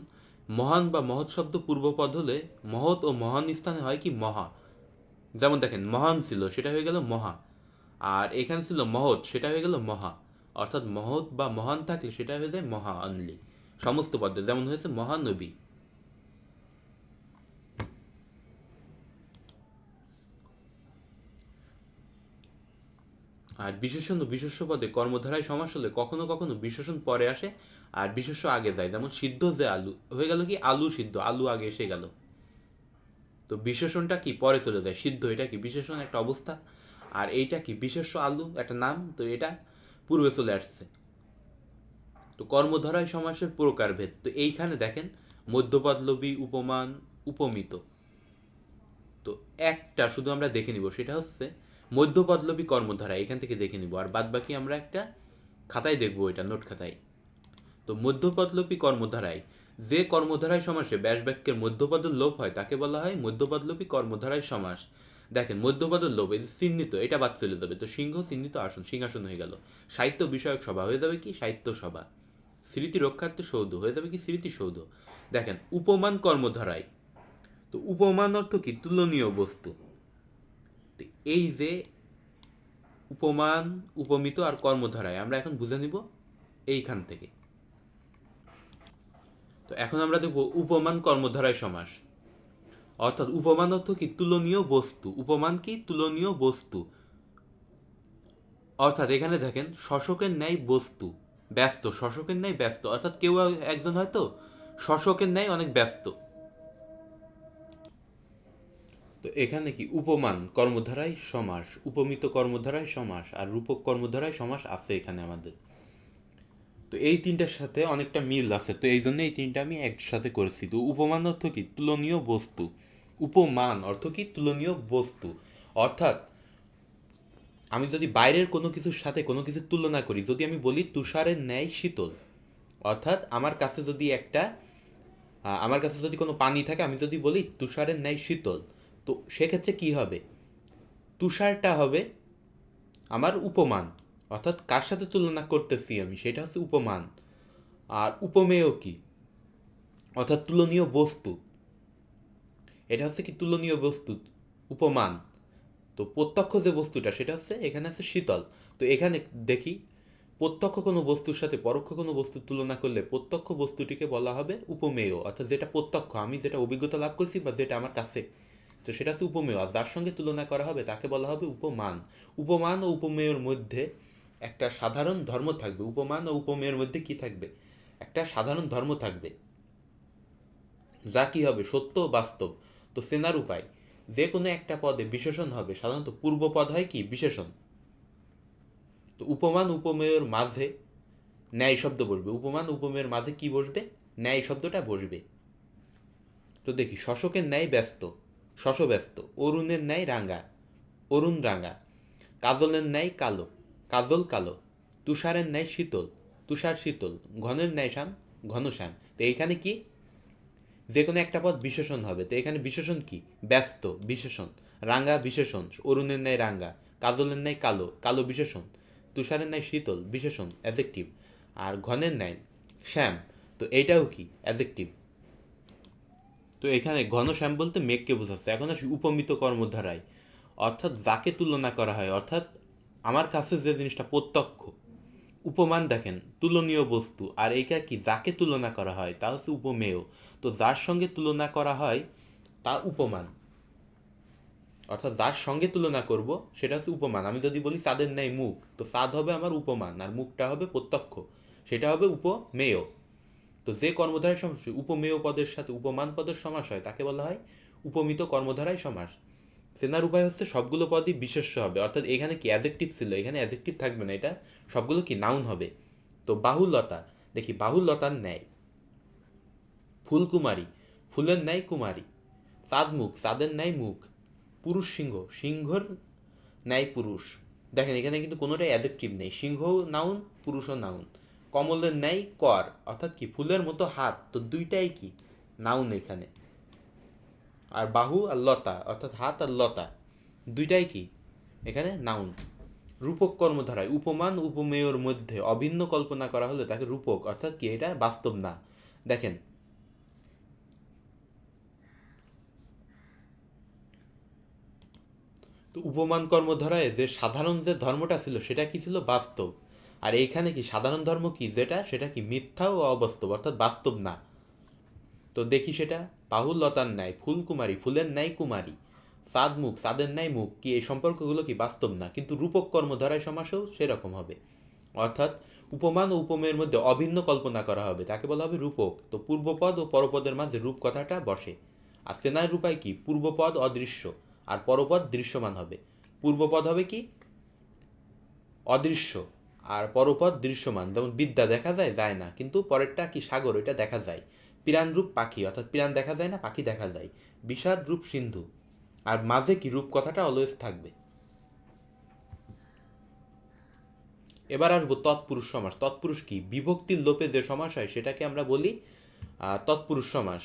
মহান বা মহৎ শব্দ পূর্বপদ হলে মহৎ ও মহান স্থানে হয় কি মহা। যেমন দেখেন মহান ছিল সেটা হয়ে গেল মহা, আর এখানে ছিল মহৎ সেটা হয়ে গেল মহা। অর্থাৎ মহৎ বা মহান থাকলে সেটা হয়ে যায় মহা অনলি সমস্ত পদে। যেমন হয়েছে মহানবী। আর বিশেষণ ও বিশেষ্য পদে কর্মধারায় সমাস হলে কখনো কখনো বিশেষণ পরে আসে আর বিশেষ্য আগে যায়। যেমন সিদ্ধ যে আলু হয়ে গেল কি আলু সিদ্ধ, আলু আগে এসে গেল। তো বিশেষণটা কি পরে চলে যায়, সিদ্ধ এটা কি বিশেষণ একটা অবস্থা, আর এইটা কি বিশেষ্য আলু একটা নাম, তো এটা পূর্বে চলে আসছে। তো কর্মধারায় সমাসের প্রকারভেদ, তো এইখানে দেখেন মধ্যপদলোপী, উপমান, উপমিত। তো একটা শুধু আমরা দেখে নিব, সেটা হচ্ছে মধ্যপদলোপী কর্মধারা, এখান থেকে দেখে নিব, আর বাদ বাকি আমরা একটা খাতায় দেখবো, এটা নোট খাতায়। তো মধ্যপদলোপী কর্মধারায় যে কর্মধারায় সমাসে ব্যাস বাক্যের মধ্যপদের লোপ হয় তাকে বলা হয় মধ্যপদলোপী কর্মধারায় সমাস। দেখেন মধ্যপদের লোপ, এই যে চিহ্নিত এটা বাদ চলে যাবে, তো সিংহ চিহ্নিত আসন সিংহাসন হয়ে গেল। সাহিত্য বিষয়ক সভা হয়ে যাবে কি সাহিত্য সভা। স্মৃতি রক্ষার্থে সৌধ হয়ে যাবে কি স্মৃতিসৌধ। দেখেন উপমান কর্মধারায়, তো উপমান অর্থ কি তুলনীয় বস্তু। তো এই যে উপমান, উপমিত আর কর্মধারায় আমরা এখন বুঝে নিব এইখান থেকে। তো এখন আমরা দেখব উপমান কর্মধারায় সমাস। অর্থাৎ উপমান অর্থ কি তুলনীয় বস্তু, উপমান কি তুলনীয় বস্তু। অর্থাৎ এখানে দেখেন শশকের ন্যায় বস্তু ব্যস্ত, শশকের ন্যায় ব্যস্ত, অর্থাৎ কেউ একজন হয়তো শশকের ন্যায় অনেক ব্যস্ত। তো এখানে কি উপমান কর্মধারায় সমাস, উপমিত কর্মধারায় সমাস, আর রূপক কর্মধারায় সমাস আছে এখানে আমাদের। তো এই তিনটার সাথে অনেকটা মিল আছে, তো এই জন্য এই তিনটা আমি একসাথে করেছি। তো উপমান অর্থ কি তুলনীয় বস্তু, উপমান অর্থ কি? তুলনীয় বস্তু। অর্থাৎ আমি যদি বাইরের কোনো কিছুর সাথে কোনো কিছু তুলনা করি, যদি আমি বলি তুষারের ন্যায় শীতল, অর্থাৎ আমার কাছে যদি কোনো পানি থাকে, আমি যদি বলি তুষারের ন্যায় শীতল, তো সেক্ষেত্রে কি হবে? তুষারটা হবে আমার উপমান, অর্থাৎ কার সাথে তুলনা করতেছি আমি সেটা হচ্ছে উপমান। আর উপমেয় কি? অর্থাৎ তুলনীয় বস্তু, এটা হচ্ছে কি? তুলনীয় বস্তু, উপমান। তো প্রত্যক্ষ যে বস্তুটা সেটা হচ্ছে এখানে আছে শীতল। তো এখানে দেখি প্রত্যক্ষ কোনো বস্তুর সাথে পরোক্ষ কোনো বস্তুর তুলনা করলে প্রত্যক্ষ বস্তুটিকে বলা হবে উপমেয়, অর্থাৎ যেটা প্রত্যক্ষ, আমি যেটা অভিজ্ঞতা লাভ করছি বা যেটা আমার কাছে, তো সেটা হচ্ছে উপমেয়। আর যার সঙ্গে তুলনা করা হবে তাকে বলা হবে উপমান। উপমান ও উপমেয়ের মধ্যে একটা সাধারণ ধর্ম থাকবে। উপমান ও উপমেয়ের মধ্যে কি থাকবে? একটা সাধারণ ধর্ম থাকবে, যা কি হবে? সত্য ও বাস্তব। তো চেনার উপায়, যে কোনো একটা পদে বিশেষণ হবে, সাধারণত পূর্ব পদ হয় কি? বিশেষণ। তো উপমান উপমেয়ের মাঝে ন্যায় শব্দ বসবে। উপমান উপমেয়ের মাঝে কি বসবে? ন্যায় শব্দটা বসবে। তো দেখি, শশকের ন্যায় ব্যস্ত, শশ ব্যস্ত। অরুণের ন্যায় রাঙা, অরুণ রাঙা। কাজলের ন্যায় কালো, কাজল কালো। তুষারের ন্যায় শীতল, তুষার শীতল। ঘনের ন্যায় শ্যাম, ঘন শ্যাম। তো এইখানে কি? যে কোনো একটা পদ বিশেষণ হবে। তো এখানে বিশেষণ কি? ব্যস্ত বিশেষণ, রাঙা বিশেষণ, অরুণের ন্যায় রাঙা, কাজলের ন্যায় কালো, কালো বিশেষণ, তুষারের ন্যায় শীতল বিশেষণ অ্যাজেক্টিভ, আর ঘনের ন্যায় শ্যাম, তো এইটাও কি? অ্যাজেক্টিভ। তো এখানে ঘন শ্যাম বলতে মেঘকে বোঝাচ্ছে। এখন আসি উপমিত কর্মধারায়, অর্থাৎ যাকে তুলনা করা হয়, অর্থাৎ আমার কাছে যে জিনিসটা প্রত্যক্ষ। উপমান দেখেন তুলনীয় বস্তু, আর এইটা কি? যাকে তুলনা করা হয় তা হচ্ছে উপমেয়। তো যার সঙ্গে তুলনা করা হয় তা উপমান, অর্থাৎ যার সঙ্গে তুলনা করব সেটা হচ্ছে উপমান। আমি যদি বলি চাঁদের ন্যায় মুখ, তো চাঁদ হবে আমার উপমান আর মুখটা হবে প্রত্যক্ষ, সেটা হবে উপমেয়। তো যে কর্মধারায় সমাস উপমেয় পদের সাথে উপমান পদের সমাস হয় তাকে বলা হয় উপমিত কর্মধারায় সমাস। চেনার উপায় হচ্ছে সবগুলো পদই বিশেষ্য হবে, অর্থাৎ এখানে কি অ্যাজেক্টিভ ছিল, এখানে অ্যাজেক্টিভ থাকবে না, এটা সবগুলো কি? নাউন হবে। তো বাহুল্যতা, দেখি বাহুল্যতার ন্যায়। ফুলকুমারী, ফুলের ন্যায় কুমারী। চাঁদমুখ, চাঁদের ন্যায় মুখ। পুরুষ সিংহ, সিংহর ন্যায় পুরুষ। দেখেন এখানে কিন্তু কোনোটাই অ্যাডজেক্টিভ নেই, সিংহও নাউন পুরুষও নাউন। কমলের ন্যায় কর, অর্থাৎ কি? ফুলের মতো হাত, তো দুইটাই কি? নাউন এখানে। আর বাহু আর লতা, অর্থাৎ হাত আর লতা, দুইটাই কি? এখানে নাউন। রূপক কর্মধারায় উপমান উপমেয়র মধ্যে অভিন্ন কল্পনা করা হলে তাকে রূপক, অর্থাৎ কি? এটা বাস্তব না। দেখেন তো উপমান কর্মধারায় যে সাধারণ যে ধর্মটা ছিল সেটা কি ছিল? বাস্তব। আর এইখানে কি সাধারণ ধর্ম কি যেটা, সেটা কি? মিথ্যা ও অবাস্তব, অর্থাৎ বাস্তব না। তো দেখি সেটা, বাহুল্যতার ন্যায়, ফুলকুমারী, ফুলের ন্যায় কুমারী। চাঁদ মুখ, চাঁদের ন্যায় মুখ, কি এই সম্পর্কগুলো কি? বাস্তব না। কিন্তু রূপক কর্মধারায় সমাসেও সেরকম হবে, অর্থাৎ উপমান ও উপমেয়ের মধ্যে অভিন্ন কল্পনা করা হবে তাকে বলা হবে রূপক। তো পূর্বপদ ও পরপদের মাঝে রূপ কথাটা বসে। আর চেনার উপায় কি? পূর্বপদ অদৃশ্য আর পরপদ দৃশ্যমান হবে। পূর্বপদ হবে কি? অদৃশ্য, আর পরপদ দৃশ্যমান। যেমন বিদ্যা দেখা যায়, যায় না, কিন্তু পরেরটা কি? সাগর, এটা দেখা যায়। পিরান রূপ পাখি, অর্থাৎ পিরান দেখা যায় না, পাখি দেখা যায়। বিষাদ রূপ সিন্ধু, আর মাঝে কি? রূপ কথাটা অলওয়েজ থাকবে। এবার আসবো তৎপুরুষ সমাস। তৎপুরুষ কি? বিভক্তির লোপে যে সমাস হয় সেটাকে আমরা বলি তৎপুরুষ সমাস।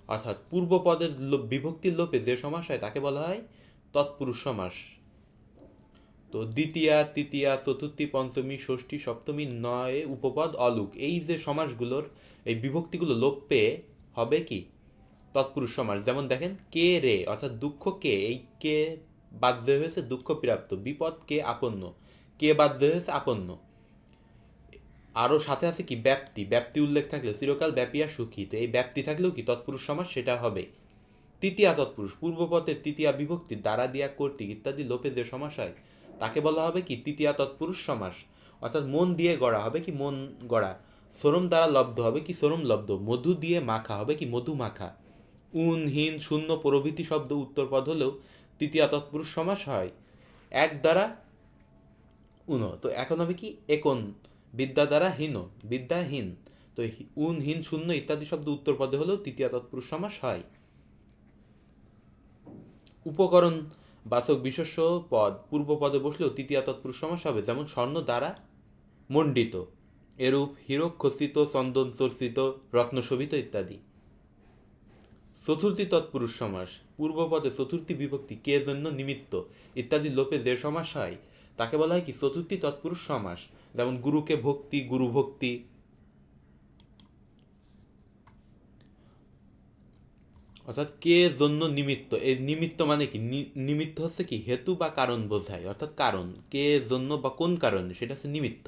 অর্থাৎ পূর্বপদের বিভক্তির লোপে যে সমাস হয় তাকে বলা হয় তৎপুরুষ সমাস। তো দ্বিতীয়া তৃতীয়া চতুর্থী পঞ্চমী ষষ্ঠী সপ্তমী নয় উপপদ অলুক, এই যে সমাসগুলোর এই বিভক্তিগুলো লোপ পেয়ে হবে কি? তৎপুরুষ সমাস। যেমন দেখেন কে রে, অর্থাৎ দুঃখ কে, এই কে বাদ দেওয়া হয়েছে দুঃখ প্রাপ্ত। বিপদ কে আপন্ন, কে বাদ দেওয়া হয়েছে আপন্ন। আরও সাথে আছে কি? ব্যাপ্তি, ব্যাপ্তি উল্লেখ থাকলে চিরকাল ব্যাপিয়া সুখী, তো এই ব্যাপ্তি থাকলেও কি? তৎপুরুষ সমাস, সেটা হবে। তৃতীয়া তৎপুরুষ, পূর্বপদের তৃতীয়া বিভক্তি দ্বারা দিয়া কর্তৃক ইত্যাদি লোপে যে সমাস হয় তাকে বলা হবে কি? তৃতীয়া তৎপুরুষ সমাস। অর্থাৎ মন দিয়ে গড়া হবে কি? মন গড়া। শ্রম দ্বারা লব্ধ হবে কি? শ্রম লব্ধ। মধু দিয়ে মাখা হবে কি? মধু মাখা। উন হীন শূন্য প্রভৃতি শব্দ উত্তরপদ হলেও তৃতীয়া তৎপুরুষ সমাস হয় এক দ্বারা উন। তো এখন হবে কি? একন, বিদ্যা দ্বারা হীন, বিদ্যাহীন। তো উন হীন শূন্য ইত্যাদি শব্দ উত্তর পদে হলেও তৃতীয় তৎপুরুষ সমাস হয়। উপকরণ বাচক বিশেষ্য পদ পূর্ব পদে বসলেও তৃতীয়া তৎপুরুষ সমাস হবে, যেমন স্বর্ণ দ্বারা মণ্ডিত, এরূপ হীরক খচিত, চন্দন চর্চিত, রত্নশোভিত ইত্যাদি। চতুর্থী তৎপুরুষ সমাস পূর্ব পদে চতুর্থী বিভক্তি কে জন্য নিমিত্ত ইত্যাদি লোপে যে সমাস হয় তাকে বলা হয় কি চতুর্থী তৎপুরুষ সমাস, যেমন গুরুকে ভক্তি, গুরু ভক্তি। অর্থাৎ কে জন্য নিমিত্ত, এই নিমিত্ত মানে কি, নিমিত্ত হচ্ছে কি হেতু বা কারণ বোঝায়, অর্থাৎ কারণ কে জন্য বা কোন কারণে সেটা হচ্ছে নিমিত্ত,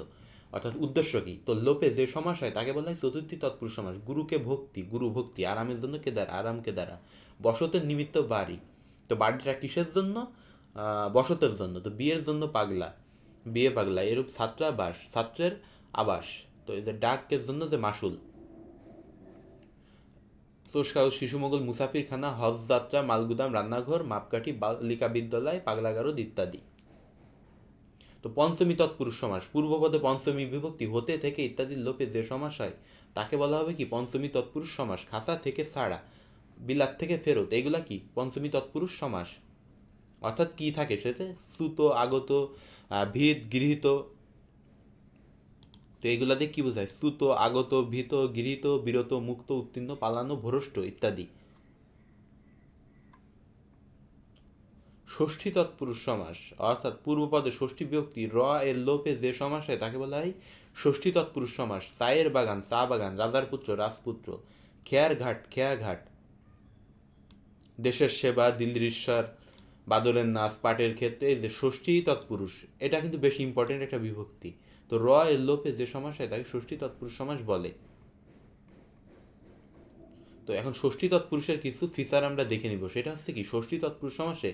অর্থাৎ উদ্দেশ্য কি। তো লোপে যে সমাস হয় তাকে বলা হয় চতুর্থী তৎপুরুষ সমাস। গুরুকে ভক্তি, গুরু ভক্তি, আরামের জন্য কে দ্বারা, আরাম কে দ্বারা, বসতের নিমিত্ত বাড়ি, তো বাড়িটা কিসের জন্য, বসতের জন্য, তো বিয়ের জন্য পাগলা, বিয়ে পাগলা, এরূপ ছাত্রাবাস, ছাত্রের আবাস, তো এই যে ডাকের জন্য যে মাসুল, তোষকাউ, শিশুমগল, মুসাফিরখানা, হজ যাত্রা, মালগুদাম, রান্নাঘর, মাপকাঠি, বালিকা বিদ্যালয়, পাগলাগারদ ইত্যাদি। তো পঞ্চমী তৎপুরুষ সমাস পূর্বপদে পঞ্চমী বিভক্তি হতে থেকে ইত্যাদি লোপে যে সমাস হয় তাকে বলা হবে কি পঞ্চমী তৎপুরুষ সমাস। খাঁচা থেকে ছাড়া, বিলাত থেকে ফেরত, এগুলা কি পঞ্চমী তৎপুরুষ সমাস। অর্থাৎ কি থাকে সেটা, শ্রুত, আগত, ভিত, গৃহীত, তো এগুলা দিয়ে কি বোঝায়, শ্রুত, আগত, ভীত, গৃহীত, বিরত, মুক্ত, উত্তীর্ণ, পালানো, ভ্রষ্ট ইত্যাদি। ষষ্ঠী তৎপুরুষ সমাস অর্থাৎ পূর্বপদে ষষ্ঠী বিভক্তি র এর লোপে যে সমাস হয় তাকে বলা হয় ষষ্ঠী তৎপুরুষ সমাস। চায়ের বাগান, চা বাগান, রাজার পুত্র, রাজপুত্র, খেয়ার ঘাট, খেয়া ঘাট, দেশের সেবা, দিল্লির ঈশ্বর, বাদরের নাচ, পাটের ক্ষেত্রে, এই যে ষষ্ঠী তৎপুরুষ, এটা কিন্তু বেশি ইম্পর্টেন্ট একটা বিভক্তি। তো র এর লোপে যে সমাস হয় তাকে ষষ্ঠী তৎপুরুষ সমাস বলে। তো এখন ষষ্ঠী তৎপুরুষের কিছু ফিচার আমরা দেখে নিব। সেটা হচ্ছে কি, ষষ্ঠী তৎপুরুষ সমাসে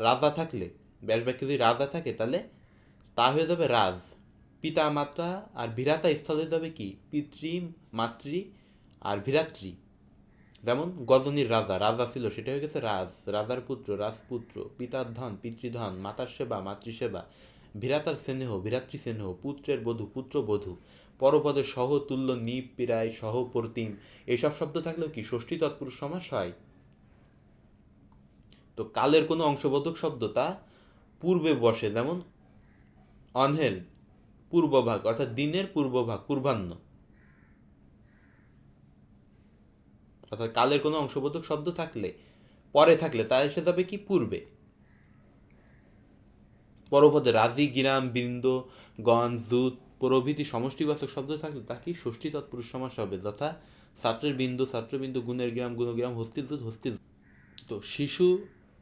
রাজা থাকলে, ব্যাস বাক্যে যদি রাজা থাকে তাহলে তা হয়ে যাবে রাজ, পিতা মাতা, আর ভ্রাতা স্থল হয়ে যাবে কি পিতৃ, মাতৃ, আর ভ্রাতৃ। যেমন গজনীর রাজা, রাজা ছিল সেটা হয়ে গেছে রাজ, রাজার পুত্র, রাজপুত্র, পিতার ধন, পিতৃধন, মাতার সেবা, মাতৃসেবা, ভ্রাতার স্নেহ, ভ্রাতৃ স্নেহ, পুত্রের বধূ, পুত্র বধূ, পরপদের সহ, তুল্য, নিপ, পিরায়, সহ, প্রতিম, এইসব শব্দ থাকলেও কি ষষ্ঠী তৎপুরুষ সমাস হয়। তো কালের কোনো অংশবোধক শব্দ তা পূর্বে বসে, যেমন অনহেল, পূর্বভাগ, অর্থাৎ দিনের পূর্বভাগ, পূর্বাহ্ন, অর্থাৎ কালের কোনো অংশবোধক শব্দ থাকলে, পরে থাকলে তা এসে যাবে কি পূর্বে। পরপদে রাজি, গিরাম, বৃন্দ, গণ, জুত প্রভৃতি সমষ্টিবাচক শব্দ থাকলে তা কি ষষ্ঠী তৎপুরুষ সমাস হবে, যথা ছাত্রের বিন্দু, ছাত্রবিন্দু, গুণের গ্রাম, গুণগ্রাম, হস্তিজুত, হস্তিজুত। তো শিশু,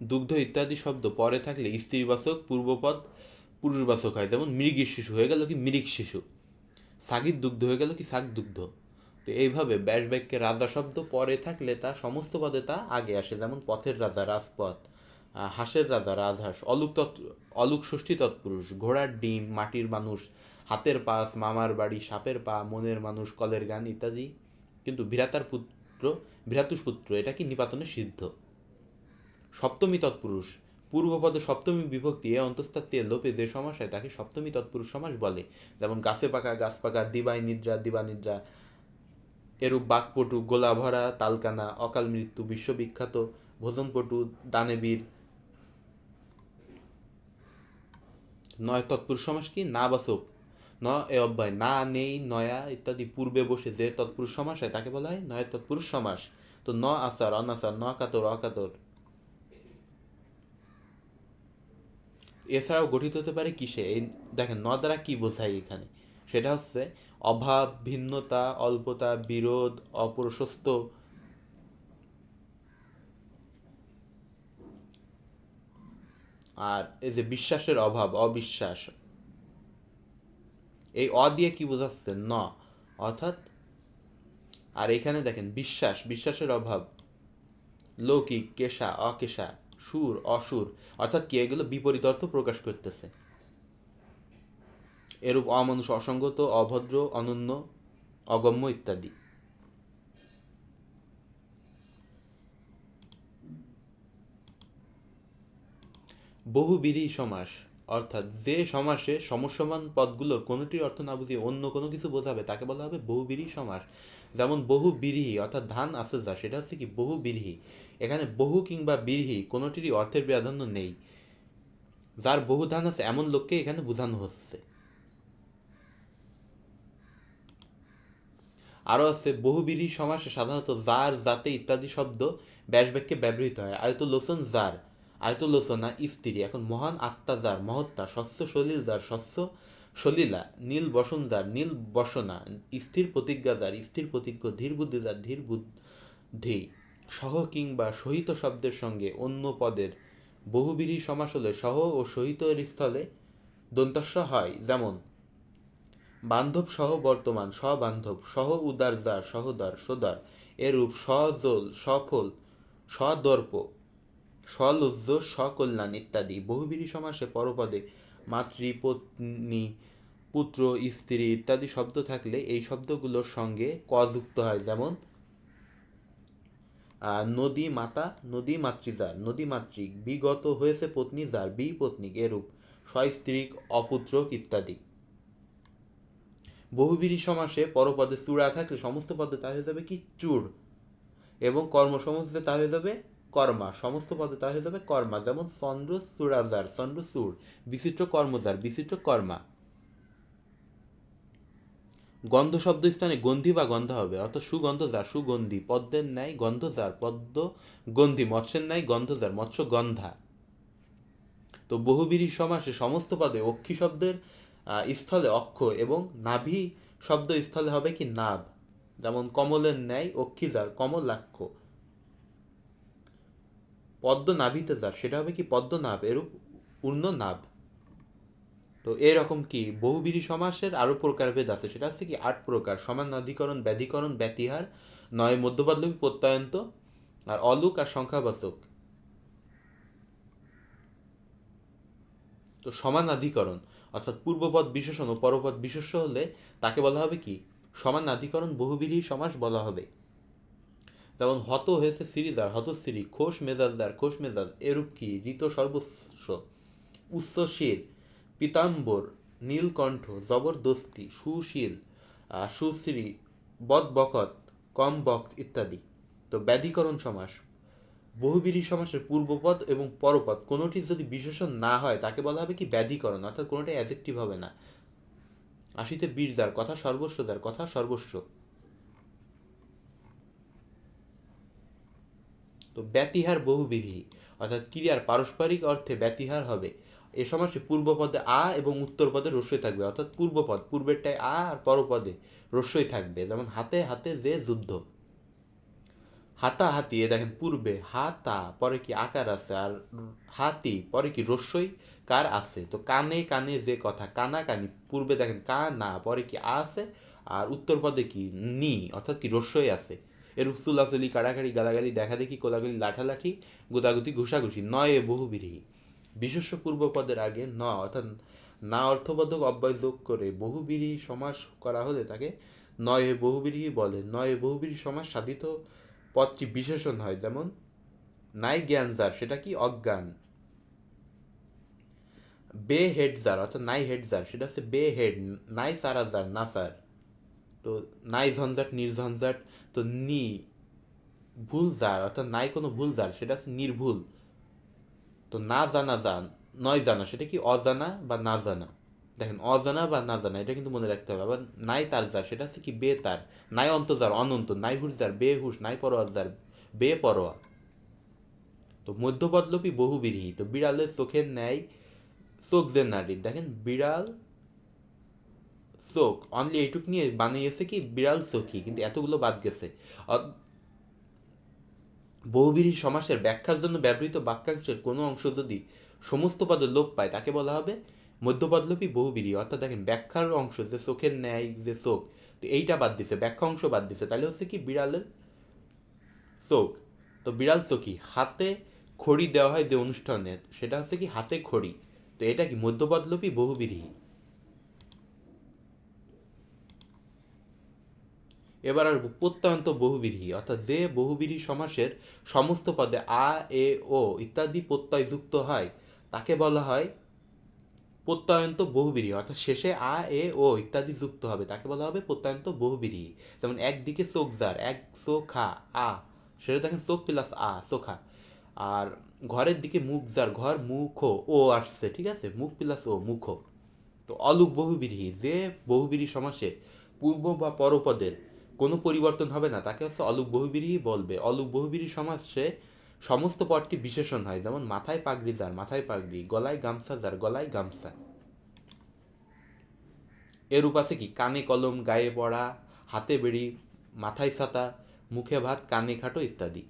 দুগ্ধ ইত্যাদি শব্দ পরে থাকলে স্ত্রীবাচক পূর্বপদ পুরুষবাচক হয়, যেমন মৃগীর শিশু হয়ে গেল কি মৃগ শিশু, সাগির দুগ্ধ হয়ে গেল কি শাক দুগ্ধ। তো এইভাবে ব্যাস বাক্যে রাজা শব্দ পরে থাকলে তা সমস্ত পদে তা আগে আসে, যেমন পথের রাজা, রাজপথ, হাঁসের রাজা, রাজহাঁস, অলুক ষষ্ঠী তৎপুরুষ, ঘোড়ার ডিম, মাটির মানুষ, হাতের পাশ, মামার বাড়ি, সাপের পা, মনের মানুষ, কলের গান ইত্যাদি। কিন্তু ভ্রাতুষ পুত্র এটা কি নিপাতনে সিদ্ধ। সপ্তমী তৎপুরুষ পূর্বপদে সপ্তমী বিভক্তি এ অন্তস্থাত্তে লোপে যে সমাস হয় তাকে সপ্তমী তৎপুরুষ সমাস বলে, যেমন গাছে পাকা, গাছ পাকা, দিবাই নিদ্রা, দিবা নিদ্রা, এরূপ বাকপটু, গোলা ভরা, তালকানা, অকাল মৃত্যু, বিশ্ববিখ্যাত, ভোজনপটু, দানেবীর। নয় তৎপুরুষ সমাস কি না বাচক, ন এ অব্যয়, না, নেই, নয়া ইত্যাদি পূর্বে বসে যে তৎপুরুষ সমাস হয় তাকে বলা হয় নয় তৎপুরুষ সমাস। তো ন আচার, অনাচার, ন কাতর, অকাতর, এছাড়াও গঠিত হতে পারে কিসে, এই দেখেন ন দ্বারা কি বোঝায় এখানে, সেটা হচ্ছে অভাব, ভিন্নতা, অল্পতা, বিরোধ, অপ্রশস্ত, আর এই যে বিশ্বাসের অভাব, অবিশ্বাস, এই অ দিয়ে কি বোঝাচ্ছে ন, অর্থাৎ, আর এখানে দেখেন বিশ্বাস, বিশ্বাসের অভাব, লৌকিক, কেশা, অকেশা, সুর, অসুর, অর্থাৎ কি এগুলো বিপরীত অর্থ প্রকাশ করতেছে। এরূপ অমানুষ, অসঙ্গত, অভদ্র, অনন্য, অগম্য ইত্যাদি। বহুব্রীহি সমাস অর্থাৎ যে সমাসে সমসমান পদগুলোর কোনোটির অর্থ না বুঝিয়ে অন্য কোনো কিছু বোঝাবে তাকে বলা হবে বহুব্রীহি সমাস। যেমন বহু বিরীহি অর্থাৎ ধান আছে যা, সেটা হচ্ছে কি বহু বিরীহি। এখানে বহু কিংবা বিরীহি কোনোটিরই অর্থের প্রাধান্য নেই, যার বহু ধান আছে এমন লোককে এখানে বোঝানো হচ্ছে। আরও আছে বহুব্রীহি সমাসে সাধারণত যার, যাতে ইত্যাদি শব্দ ব্যাসবাক্যে ব্যবহৃত হয়। আয়তলোচন যার, আয়তলোচনা স্ত্রী। এখন মহান আত্মা যার, মহত্তা। স্বচ্ছ সলিল যার, স্বচ্ছ সলিলা। নীল বসন যার, নীল বসনা। স্থির প্রতিজ্ঞা যার, স্থির প্রতিজ্ঞ। ধীর বুদ্ধি যার, ধীর বুদ্ধি। সহ কিংবা সহিত শব্দের সঙ্গে অন্য পদের বহুব্রীহি সমাস হলে সহ ও সহিত এর স্থলে দন্তস্ব হয়। যেমন বান্ধব সহ বর্তমান, সবান্ধব। সহ উদার যার, সহোদর, সোদর। এরূপ সজল, সফল, সদর্প, সলজ্জ, সকল্যাণ ইত্যাদি। বহুব্রীহি সমাসে পরপদে মাতৃ, পত্নী, পুত্র, স্ত্রী ইত্যাদি শব্দ থাকলে এই শব্দগুলোর সঙ্গে ক যুক্ত হয়। যেমন নদী মাতা, নদী মাতৃ যার, নদী মাতৃক। বিগত হয়েছে পত্নী যার, বি পত্নীক। এরূপ সস্ত্রীক, অপুত্রক ইত্যাদি। বহুব্রীহি সমাসে পরপদে চূড়া থাকলে সমস্ত পদে তা হয়ে যাবে কি চূড়, এবং কর্মসমুচে তা হয়ে যাবে কর্মা। সমস্ত পদে তা হয়ে যাবে কর্মা। যেমন চন্দ্র চূড়াজার, চন্দ্র চূড়। বিচিত্র কর্মজার, বিচিত্র কর্মা। গন্ধ শব্দ স্থানে গন্ধি বা গন্ধ হবে, অর্থাৎ সুগন্ধ যার, সুগন্ধি। পদ্মের ন্যায় গন্ধ যার, পদ্ম গন্ধি। মৎস্যের ন্যায় গন্ধ যার, মৎস্য গন্ধা। তো বহুব্রীহি সমাসে সমস্ত পদে অক্ষি শব্দের স্থলে অক্ষ এবং নাভি শব্দ স্থলে হবে কি নাভ। যেমন কমলের ন্যায় অক্ষি যার, কমলাক্ষ। পদ্ম নাভিতে যার, সেটা হবে কি পদ্মনাভ। এরূপ পূর্ণ নাভ। তো এরকম কি বহুব্রীহি সমাসের আরো প্রকারভেদ আছে, সেটা হচ্ছে কি 8 প্রকার। সমানাধিকরণ, ব্যাধিকরণ, ব্যতিহার, নয় মধ্যপদলোপী, প্রত্যয়ন্ত, আর অলুক আর সংখ্যাবাচক। তো সমানাধিকরণ অর্থাৎ পূর্বপদ বিশেষণ ও পরপদ বিশেষ্য হলে তাকে বলা হবে কি সমানাধিকরণ বহুব্রীহি সমাস বলা হবে। যেমন হত হয়েছে সিরিজার, হতশ্রী। খোশ মেজাজদার, খোশ মেজাজ। এরূপ কি ঋত সর্বস্ব, উচ্চ শির। পীতাম্বর, নীলকণ্ঠ। জবরদস্তি, সুশীল, সুশ্রী। বদবখত, কম বক্ত ইত্যাদি। তো ব্যাধিকরণ সমাস, বহুব্রীহি সমাসের পূর্বপদ এবং পরপদ কোনোটি যদি বিশেষণ না হয় তাকে বলা হবে কি ব্যাধিকরণ, অর্থাৎ কোনোটাই অ্যাজেক্টিভ হবে না। আসিতে বীর যার, কথা সর্বস্ব যার, কথা সর্বস্ব। তো ব্যতিহার বহুব্রীহি অর্থাৎ ক্রিয়ার পারস্পরিক অর্থে ব্যতিহার হবে। এ সমাসে পূর্বপদে আ এবং উত্তর পদে রস্যই থাকবে, অর্থাৎ পূর্বপদ পূর্বেরটায় আ আর পরপদে রস্যই থাকবে। যেমন হাতে হাতে যে যুদ্ধ। হাতাহাতি, এ দেখেন পূর্বে হাতা, পরে কি আকার আছে, আর হাতি পরে কি রস্যই কার আছে। তো কানে কানে যে কথা, কানা কানি। পূর্বে দেখেন কা না, পরে কি আ আছে, আর উত্তর পদে কি নি, অর্থাৎ কি রস্যই আছে। এরূপ চুলাচুলি, কাড়াকাড়ি, গালাগালি, দেখাদেখি, কোলাগুলি, লাঠালাঠি, গুতাগুতি, ঘুষাঘুষি। নয় এ বহুব্রীহি বিশেষ্য পূর্বপদের আগে ন অর্থাৎ না অর্থবোধক অব্যয় যোগ করে বহুব্রীহি সমাস করা হলে তাকে নয় এ বহুব্রীহি বলে। নয় এ বহুব্রীহি সমাস সাধিত পদটি বিশেষণ হয়। যেমন নাই জ্ঞান যার, সেটা কি অজ্ঞান। বে হেড যার অর্থাৎ নাই হেড যার, সেটা হচ্ছে বে হেড। নাই সারা যার, না সার। তো নাই ঝঞ্ঝাট, নির্ঝঞ্ঝাট। তো নি ভুল যার অর্থাৎ নাই কোনো ভুল যার, সেটা হচ্ছে নির্ভুল। তো না জানা যান, নয় জানা, সেটা কি অজানা বা না জানা। দেখেন অজানা বা না জানা এটা কিন্তু মনে রাখতে হবে। আবার নাই তার যার, সেটা হচ্ছে কি বে তার। নাই অন্ত যার, অনন্ত। নাই হুশ যার, বে হুশ। নাই পরোয়া যার, বে পরোয়া। তো মধ্যপদলোপী বহুব্রীহি। তো বিড়ালের চোখের ন্যায় চোখ যে নারীর। দেখেন বিড়াল চোখ, অনলি এইটুক নিয়ে বানিয়েছে কি বিড়াল চোখই, কিন্তু এতগুলো বাদ গেছে। বহুব্রীহি সমাসের ব্যাখ্যার জন্য ব্যবহৃত বাক্যাংশের কোনো অংশ যদি সমস্ত পদে লোপ পায় তাকে বলা হবে মধ্যপদলোপী বহুব্রীহি। অর্থাৎ দেখেন ব্যাখ্যার অংশ যে চোখের ন্যায় যে চোখ, তো এইটা বাদ দিছে, ব্যাখ্যা অংশ বাদ দিছে, তাহলে হচ্ছে কি বিড়ালের চোখ। তো বিড়াল চোখই। হাতে খড়ি দেওয়া হয় যে অনুষ্ঠানের, সেটা হচ্ছে কি হাতে খড়ি। তো এটা কি মধ্যপদলোপী বহুব্রীহি। এবার আসবো প্রত্যয়ন্ত বহুব্রীহি, অর্থাৎ যে বহুব্রীহি সমাসের সমস্ত পদে আ, এ, ও ইত্যাদি প্রত্যয় যুক্ত হয় তাকে বলা হয় প্রত্যয়ন্ত বহুব্রীহি, অর্থাৎ শেষে আ এ ও ইত্যাদি যুক্ত হবে, তাকে বলা হবে প্রত্যয়ন্ত বহুব্রীহি। যেমন একদিকে চোখ যার, এক চোখা আ, সেটা দেখেন চোখ প্লাস আ, চোখা। আর ঘরের দিকে মুখ যার, ঘর মুখ ও আসছে, ঠিক আছে, মুখ প্লাস ও, মুখ। তো অলুক বহুব্রীহি, যে বহুব্রীহি সমাসে পূর্ব বা পরপদের কোনো পরিবর্তন হবে না, তাকে হচ্ছে অলুক বহুব্রীহি বলবে। অলুক বহুব্রীহি সমাসে সমস্ত পদটি বিশেষণ হয়, যেমন মাথায় পাগড়ি যার, মাথায় পাগড়ি, গলায় গামছা যার, গলায় গামছা। এরূপ আছে কি কানে কলম, গায়ে পড়া, হাতে বেড়ি, মাথায় ছাতা, মুখে ভাত, কানে খাটো ইত্যাদি।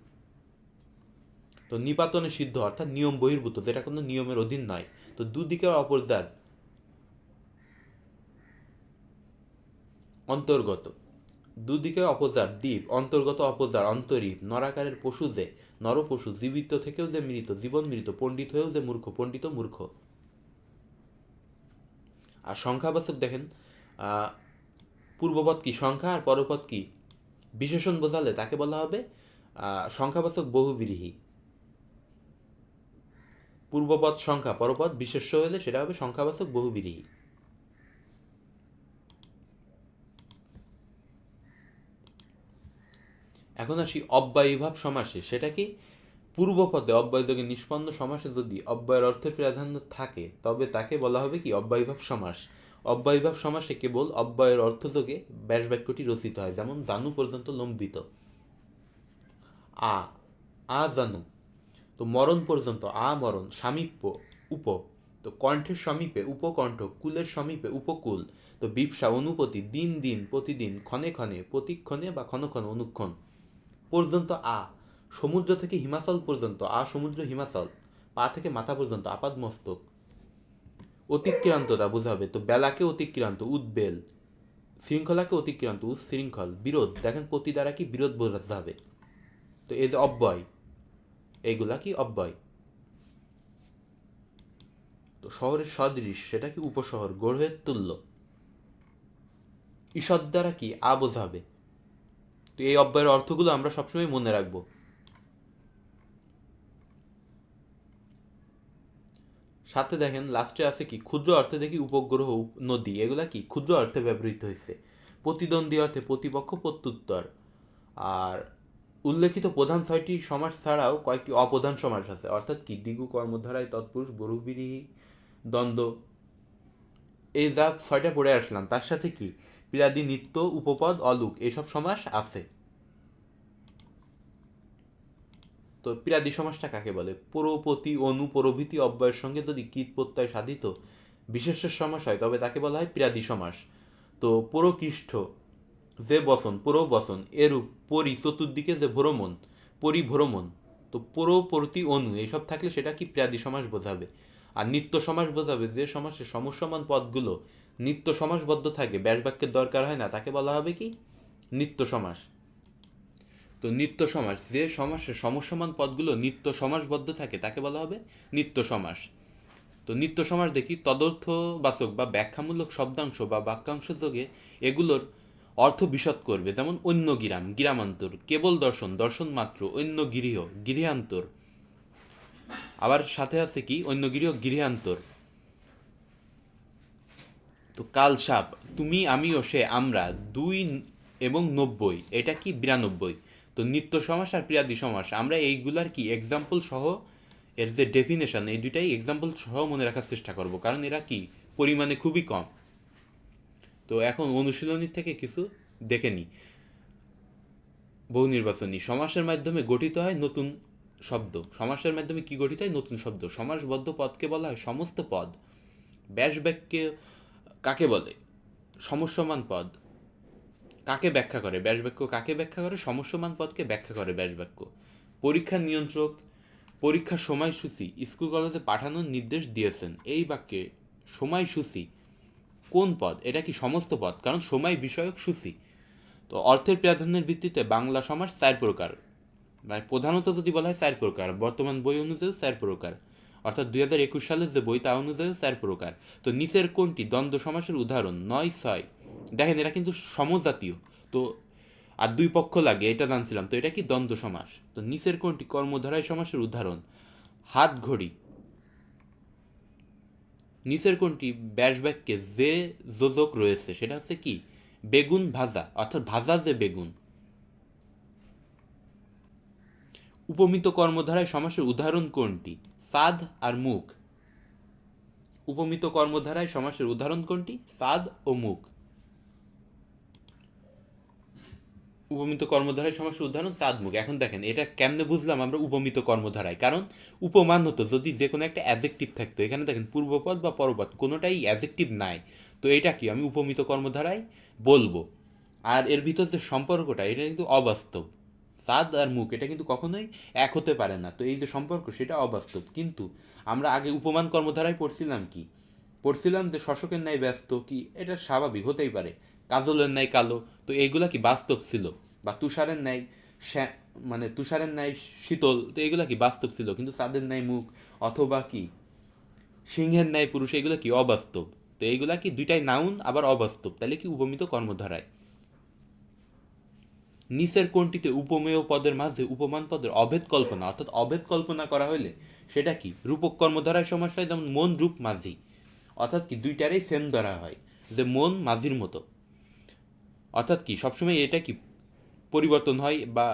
তো নিপাতনে সিদ্ধ অর্থাৎ নিয়ম বহির্ভূত, যেটা কোনো নিয়মের অধীন নয়। তো দুদিকের অপর যার অন্তর্গত, দুদিকে অপজার দ্বীপ, অন্তর্গত অপজার অন্তরীপ, নরাকারের পশু যে, নরপশু, জীবিত থেকেও যে মৃত, জীবন মৃত, পণ্ডিত হয়েও যে মূর্খ, পণ্ডিত মূর্খ। আর সংখ্যাবাচক দেখেন, পূর্বপদ কি সংখ্যা আর পরপদ কি বিশেষণ বোঝালে তাকে বলা হবে সংখ্যাবাচক বহুব্রীহি। পূর্বপদ সংখ্যা, পরপদ বিশেষ্য হলে সেটা হবে সংখ্যাবাচক বহুব্রীহি। এখন আসি অব্যয়ীভাব সমাসে। সেটা কি পূর্বপদে অব্যয়যোগে নিষ্পন্ন সমাসে যদি অব্যয়ের অর্থে প্রাধান্য থাকে তবে তাকে বলা হবে কি অব্যয়ীভাব সমাস। অব্যয়ীভাব সমাসে কেবল অব্যয়ের অর্থযোগে ব্যাস বাক্যটি রচিত হয়, যেমন জানু পর্যন্ত লম্বিত, আ আ জানু। তো মরণ পর্যন্ত, আ মরণ। সামীপ্য, উপ। তো কণ্ঠের সমীপে, উপকণ্ঠ। কুলের সমীপে, উপকূল। তো বিপসা, অনুপতি, দিন দিন, প্রতিদিন, ক্ষণে ক্ষণে, প্রতিক্ষণে বা ক্ষণ ক্ষণ, অনুক্ষণ। পর্যন্ত, আ সমুদ্র থেকে হিমাচল পর্যন্ত, আ সমুদ্র হিমাচল। পা থেকে মাথা পর্যন্ত, আপাদ মস্তক। অতিক্রান্ততা বোঝাবে, তো বেলাকে অতিক্রান্ত, উদ্বেল। শৃঙ্খলাকে অতিক্রান্ত, উচ্ছৃঙ্খল। বিরোধ দেখেন প্রতি দ্বারা কি বিরোধ বোঝাবে। তো এই যে অব্যয়, এইগুলা কি অব্যয়। তো শহরের সদৃশ, সেটা কি উপশহর, গড়ের তুল্য। ঈষৎ দ্বারা কি আ বোঝাবে। তো এই অব্যয়ের অর্থগুলো আমরা সবসময় মনে রাখবো। সাথে দেখেন লাস্টে আছে কি ক্ষুদ্র অর্থে দেখি উপগ্রহ, নদী, এগুলা কি ক্ষুদ্র অর্থে ব্যবহৃত হয়েছে। প্রতিদ্বন্দ্বী অর্থে প্রতিপক্ষ, প্রত্যুত্তর। আর উল্লেখিত প্রধান ছয়টি সমাস ছাড়াও কয়েকটি অপ্রধান সমাস আছে, অর্থাৎ কি দ্বিগু, কর্মধারায়, তৎপুরুষ, বহুব্রীহি, দ্বন্দ্ব। এই যা ছয়টা পড়ে আসলাম তার সাথে কি প্রাদি, নিত্য, উপপদ, অলুক এইসব সমাস আছে। তো প্রাদি সমাসটা কাকে বলে? পরপতি, অনু প্রভৃতি অব্যয়ের সঙ্গে যদি কীট প্রত্যয় সাধিত বিশেষ্যের সমাস হয় তবে তাকে বলা হয় প্রাদি সমাস। তো পরকৃষ্ঠ যে বচন, পরবচন, এরূপ পরি চতুর্দিকে যে ভ্রমণ, পরিভ্রমণ। তো পরপরতি, অনু এইসব থাকলে সেটা কি প্রাদি সমাস বোঝাবে। আর নিত্য সমাস বোঝাবে যে সমাসে সমসমান পদগুলো নিত্য সমাসবদ্ধ থাকে, ব্যাস বাক্যের দরকার হয় না, তাকে বলা হবে কি নিত্য সমাস। তো নিত্য সমাস, যে সমাসে সমসমান পদগুলো নিত্য সমাসবদ্ধ থাকে তাকে বলা হবে নিত্য সমাস। তো নিত্য সমাস দেখি তদর্থবাচক বা ব্যাখ্যামূলক শব্দাংশ বা বাক্যাংশ যোগে এগুলোর অর্থ বিশদ করবে, যেমন অন্য গিরাম, গিরামান্তর, কেবল দর্শন, দর্শন মাত্র, অন্য গৃহ, গৃহান্তর। আবার সাথে আছে কি অন্য গৃহ, গৃহান্তর। তো কাল সাপ, তুমি, আমি ও সে, আমরা, দুই এবং 90, এটা কি 92। তো নিত্য সমাস আর প্রিয়াদি সমাস আমরা এইগুলার কি এক্সাম্পল সহ এর যে ডেফিনেশন, এই দুইটাই এক্সাম্পল সহ মনে রাখার চেষ্টা করব, কারণ এরা কি পরিমাণে খুবই কম। তো এখন অনুশীলনী থেকে কিছু দেখে নিই। বহু নির্বাচনী সমাসের মাধ্যমে গঠিত হয় নতুন শব্দ। সমাসের মাধ্যমে কি গঠিত হয়? নতুন শব্দ। সমাসবদ্ধ পদকে বলা হয় সমস্ত পদ। ব্যাস বাক্যে কাকে বলে? সমস্যমান পদ। কাকে ব্যাখ্যা করে? ব্যাস বাক্য কাকে ব্যাখ্যা করে? সমস্যমান পদকে ব্যাখ্যা করে ব্যাস বাক্য। পরীক্ষার নিয়ন্ত্রক পরীক্ষার সময়সূচি স্কুল কলেজে পাঠানোর নির্দেশ দিয়েছেন। এই বাক্যে সময়সূচি কোন পদ? এটা কি সমস্ত পদ, কারণ সময় বিষয়ক সূচি। তো অর্থের প্রাধান্যের ভিত্তিতে বাংলা সমাস 4 প্রকার, মানে প্রধানত যদি বলা হয় 4 প্রকার, বর্তমান বই অনুযায়ী 4 প্রকার, অর্থাৎ 2021 সালের যে বই তা অনুযায়ী 4 প্রকার। তো নিচের কোনটি দ্বন্দ্ব সমাসের উদাহরণ? 9, 6। দেখেন এরা কিন্তু সমজাতীয়, তো আর দুই পক্ষ লাগে এটা জানছিলাম, তো এটা কি দ্বন্দ্ব সমাস। তো নিচের কোনটি কর্মধারয় সমাসের উদাহরণ? হাত ঘড়ি, নিচের কোনটি ব্যাস বাক্যে যে যোজক রয়েছে সেটা হচ্ছে কি বেগুন ভাজা, অর্থাৎ ভাজা যে বেগুন। উপমিত কর্মধারায় সমাসের উদাহরণ কোনটি? সাদ আর মুখ। উপমিত কর্মধারায় সমাসের উদাহরণ কোনটি? সাদ ও মুখ। উপমিত কর্মধারায় সমাসের উদাহরণ সাদ মুখ। এখন দেখেন এটা কেমনে বুঝলাম আমরা উপমিত কর্মধারায়, কারণ উপমান হতো যদি যে কোনো একটা অ্যাডজেক্টিভ থাকতো। এখানে দেখেন পূর্বপদ বা পরপদ কোনোটাই অ্যাডজেক্টিভ নাই, তো এটা কি আমি উপমিত কর্মধারায় বলবো। আর এর ভিতর যে সম্পর্কটা এটা কিন্তু অবাস্তব। সাদ আর মুখ এটা কিন্তু কখনোই এক হতে পারে না, তো এই যে সম্পর্ক সেটা অবাস্তব। কিন্তু আমরা আগে উপমান কর্মধারায় পড়ছিলাম কি, পড়ছিলাম যে শশকের ন্যায় ব্যস্ত, কি এটা স্বাভাবিক হতেই পারে। কাজলের ন্যায় কালো, তো এইগুলা কি বাস্তব ছিল। বা তুষারের ন্যায় মানে তুষারের ন্যায় শীতল, তো এগুলা কি বাস্তব ছিল। কিন্তু চাঁদের ন্যায় মুখ অথবা কি সিংহের ন্যায় পুরুষ, এগুলো কি অবাস্তব। তো এইগুলা কি দুইটাই নাউন আবার অবাস্তব, তাহলে কি উপমিত কর্মধারায়। নিচের কোনটিতে উপমেয় পদের মাঝে উপমান পদের অভেদ কল্পনা, অর্থাৎ অভেদ কল্পনা করা হলে সেটা কি রূপক কর্মধারায় সমাস হয়, যেমন মন রূপ মাঝি, অর্থাৎ কি দুইটারই সেম ধরা হয়, যে মন মাঝির মতো। অর্থাৎ কি সবসময় এটা কি পরিবর্তন হয় বা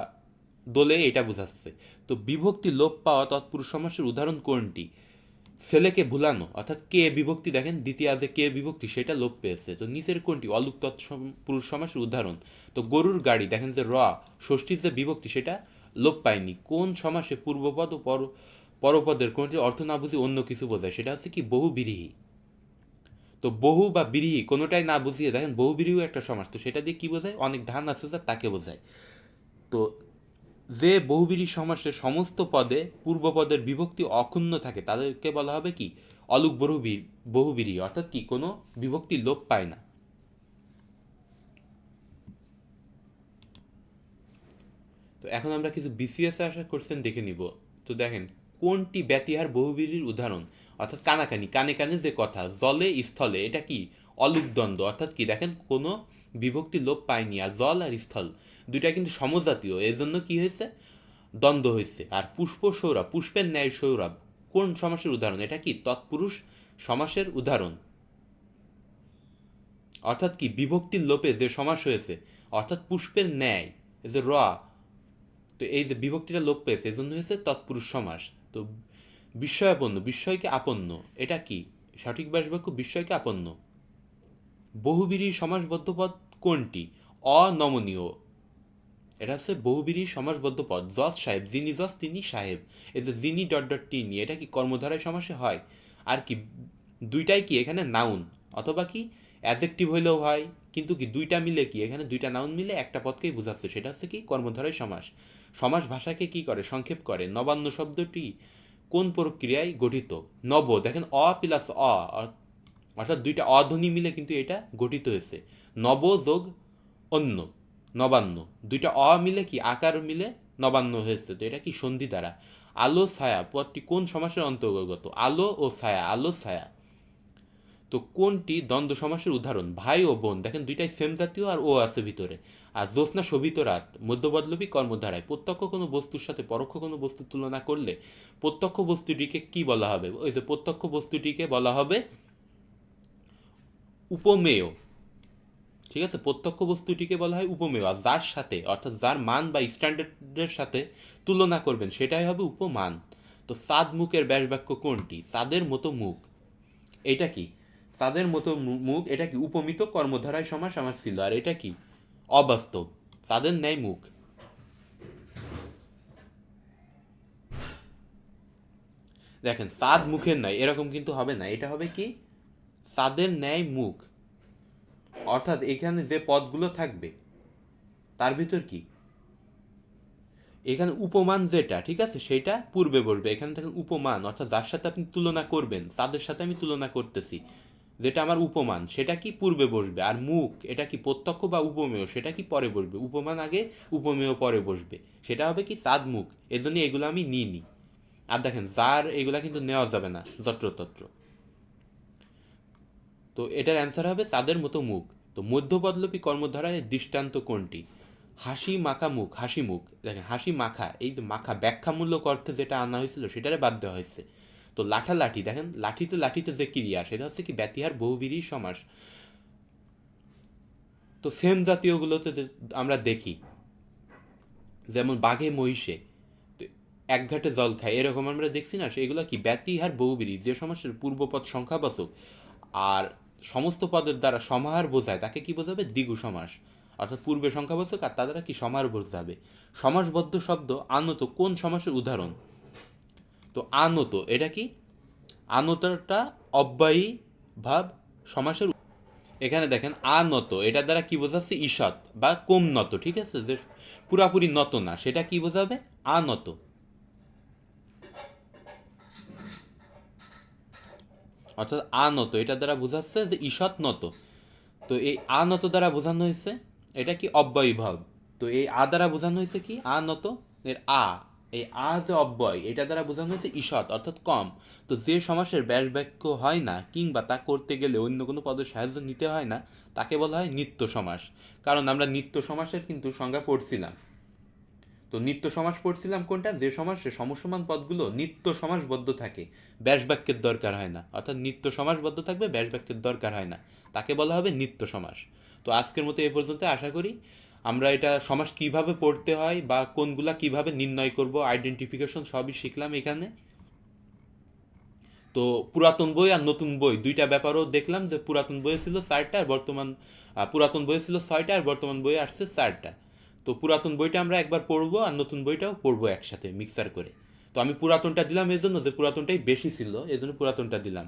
দোলে, এটা বোঝাচ্ছে। তো বিভক্তি লোপ পাওয়া তৎপুরুষ সমাসের উদাহরণ কোনটি? ছেলেকে ভুলানো, অর্থাৎ কে বিভক্তি দেখেন দ্বিতীয় যে কে বিভক্তি সেটা লোপ পেয়েছে। তো নিচের কোনটি অলুক তৎপুরুষ সমাসের উদাহরণ? তো গরুর গাড়ি দেখেন যে ষষ্ঠীর যে বিভক্তি সেটা লোপ পায়নি। কোন সমাসে পূর্বপদ ও পরপদের কোনটি অর্থ না বুঝি অন্য কিছু বোঝায়? সেটা হচ্ছে কি বহু বিরোহী। তো বহু বা বিরোহী কোনোটাই না বুঝিয়ে দেখেন বহু বিরোহী একটা সমাস, তো সেটা দিয়ে কি বোঝায়? অনেক ধান আছে যা তাকে বোঝায়। তো যে বহুব্রীহি সমাসের সমস্ত পদে পূর্বপদের বিভক্তি অক্ষুণ্ণ থাকে তাদেরকে বলা হবে কি অলুক বহুব্রীহি, অর্থাৎ কি কোনো বিভক্তি লোপ পায় না। তো এখন আমরা কিছু বিসিএস আসা কোশ্চেন দেখে নিব। তো দেখেন কোনটি ব্যতিহার বহুব্রীহির উদাহরণ? অর্থাৎ কানাকানি, কানে কানে যে কথা, জলে স্থলে, এটা কি অলুক দ্বন্দ্ব। অর্থাৎ কি দেখেন কোনো বিভক্তি লোপ পায়নি, আর জল আর স্থল দুইটা কিন্তু সমজাতীয়, এর জন্য কি হয়েছে দ্বন্দ্ব হয়েছে। আর পুষ্প সৌরভ, পুষ্পের ন্যায় সৌরভ কোন সমাসের উদাহরণ? এটা কি তৎপুরুষ সমাসের উদাহরণ। অর্থাৎ কি বিভক্তির লোপে যে সমাস হয়েছে, অর্থাৎ পুষ্পের ন্যায়, এই যে তো এই যে বিভক্তিটা লোপ পেয়েছে এজন্য হয়েছে তৎপুরুষ সমাস। তো বিস্ময়াপন্ন, বিস্ময়কে আপন্ন, এটা কি সঠিক বাক্য বিস্ময়কে আপন্ন। বহুব্রীহি সমাসবদ্ধ পদ কোনটি? অনমনীয়, এটা হচ্ছে বহুব্রীহি সমাসবদ্ধ পদ। জজ সাহেব, যিনি জজ তিনি সাহেব, এই যে যিনি ডট ডট তিনি, এটা কি কর্মধারায় সমাসে হয়। আর কি দুইটাই কি এখানে নাউন, অথবা কি অ্যাডজেক্টিভ হইলেও হয়, কিন্তু কি দুইটা মিলে কি এখানে দুইটা নাউন মিলে একটা পদকেই বোঝাচ্ছে, সেটা হচ্ছে কি কর্মধারায় সমাস। সমাস ভাষাকে কি করে সংক্ষেপ করে। নবান্ন শব্দটি কোন প্রক্রিয়ায় গঠিত? নব দেখেন অ প্লাস অর্থাৎ দুইটা অধ্বনি মিলে কিন্তু এটা গঠিত হয়েছে। নব যোগ অন্য, নবান্ন, দুইটা অ মিলে কি আকার মিলে নবান্ন হয়েছে, তো এটা কি সন্ধি দ্বারা। আলো ছায়া পদটি কোন সমাসের অন্তর্গত? আলো ও ছায়া, আলো ছায়া। তো কোনটি দ্বন্দ্ব সমাসের উদাহরণ? ভাই ও বোন দেখেন দুইটাই সেম জাতীয় আর ও আছে ভিতরে। আর জ্যোৎস্না শোভিত রাত মধ্যপদলোপী কর্মধারায় প্রত্যক্ষ কোনো বস্তুর সাথে পরোক্ষ কোনো বস্তুর তুলনা করলে প্রত্যক্ষ বস্তুটিকে কি বলা হবে? ওই যে প্রত্যক্ষ বস্তুটিকে বলা হবে উপমেয়। ঠিক আছে, প্রত্যক্ষ বস্তুটিকে বলা হয় উপমেয়, আর যার সাথে অর্থাৎ যার মান বা স্ট্যান্ডার্ডের সাথে তুলনা করবেন সেটাই হবে উপমান। তো চাঁদ মুখের ব্যাস বাক্য কোনটি? চাঁদের মতো মুখ, এটা কি চাঁদের মতো মুখ, এটা কি উপমিত কর্মধারায় সমাস আমার ছিল, আর এটা কি অবাস্তব, চাঁদের ন্যায় মুখ। দেখেন চাঁদ মুখের নয় এরকম কিন্তু হবে না, এটা হবে কি চাঁদের ন্যায় মুখ। অর্থাৎ এখানে যে পদগুলো থাকবে তার ভিতর কি এখানে উপমান যেটা ঠিক আছে সেটা পূর্বে বসবে। এখানে দেখেন উপমান, অর্থাৎ যার সাথে আপনি তুলনা করবেন, তাদের সাথে আমি তুলনা করতেছি, যেটা আমার উপমান সেটা কি পূর্বে বসবে। আর মুখ এটা কি প্রত্যক্ষ বা উপমেয়, সেটা কি পরে বসবে। উপমান আগে উপমেয় পরে বসবে, সেটা হবে কি চাঁদ মুখ। এজন্য এগুলো আমি নিইনি। আর দেখেন যার এগুলা কিন্তু নেওয়া যাবে না যত্রতত্র। তো এটার অ্যান্সার হবে চাঁদের মতো মুখ। তো মধ্যপদলোপী কর্মধারায় দৃষ্টান্ত কোনটি? হাসি মাখা মুখ, হাসি মুখ। দেখেন হাসি মাখা, এই যে মাখা ব্যাখ্যামূলক অর্থে যেটা আনা হয়েছিল সেটারে বাদ দেওয়া হয়েছে। তো লাঠালাঠি, দেখেন লাঠিতে লাঠিতে যে ক্রিয়া সেটা হচ্ছে কি ব্যতিহার বহুব্রীহি সমাস। তো সেম জাতীয়গুলোতে আমরা দেখি, যেমন বাঘে মহিষে তো এক ঘাটে জল খায়, এরকম আমরা দেখছি না, সেগুলো কি ব্যতিহার বহুব্রীহি, যে সমাসের পূর্বপদ সংখ্যাবাচক আর সমস্ত পদের দ্বারা সমাহার বোঝায় তাকে কি বোঝাবে, দ্বিগু সমাস। অর্থাৎ পূর্বে সংখ্যাবাচক আর তার দ্বারা কি সমাহার বোঝাবে। সমাসবদ্ধ শব্দ আনত কোন সমাসের উদাহরণ? তো আনত এটা কি, আনতটা অব্যয়ী ভাব সমাসের। এখানে দেখেন আনত এটার দ্বারা কি বোঝাচ্ছে, ঈষৎ বা কম নত, ঠিক আছে, যে পুরাপুরি নত না, সেটা কি বোঝাবে, আনত। অর্থাৎ আনত এটার দ্বারা বোঝাচ্ছে যে ঈষৎ নত। তো এই আনত দ্বারা বোঝানো হয়েছে এটা কি, অব্যয়ী ভাব। তো এই আ দ্বারা বোঝানো হয়েছে কি, আনত এর আ, এই আ যে অব্যয় এটা দ্বারা বোঝানো হয়েছে ঈষৎ অর্থাৎ কম। তো যে সমাসের ব্যাস বাক্য হয় না কিংবা তা করতে গেলে অন্য কোনো পদের সাহায্য নিতে হয় না তাকে বলা হয় নিত্য সমাস। কারণ আমরা নিত্য সমাসের কিন্তু সংজ্ঞা পড়ছিলাম। তো নিত্য সমাস পড়ছিলাম কোনটা, যে সমাসে সমসমান পদগুলো নিত্য সমাসবদ্ধ থাকে, ব্যাস বাক্যের দরকার হয় না। অর্থাৎ নিত্য সমাসবদ্ধ থাকবে, ব্যাস বাক্যের দরকার হয় না, তাকে বলা হবে নিত্য সমাস। তো আজকের মতো এ পর্যন্ত। আশা করি আমরা এটা সমাস কিভাবে পড়তে হয় বা কোনগুলা কিভাবে নির্ণয় করব, আইডেন্টিফিকেশন সবই শিখলাম এখানে। তো পুরাতন বই আর নতুন বই দুইটা ব্যাপারও দেখলাম, যে পুরাতন বইয়ে ছিল 4টা আর বর্তমান, পুরাতন বইয়ে ছিল 6টা আর বর্তমান বইয়ে আসছে 4টা। তো পুরাতন বইটা আমরা একবার পড়বো আর নতুন বইটাও পড়বো একসাথে মিক্সার করে। তো আমি পুরাতনটা দিলাম এই জন্য যে পুরাতনটাই বেশি ছিল, এই জন্য পুরাতনটা দিলাম।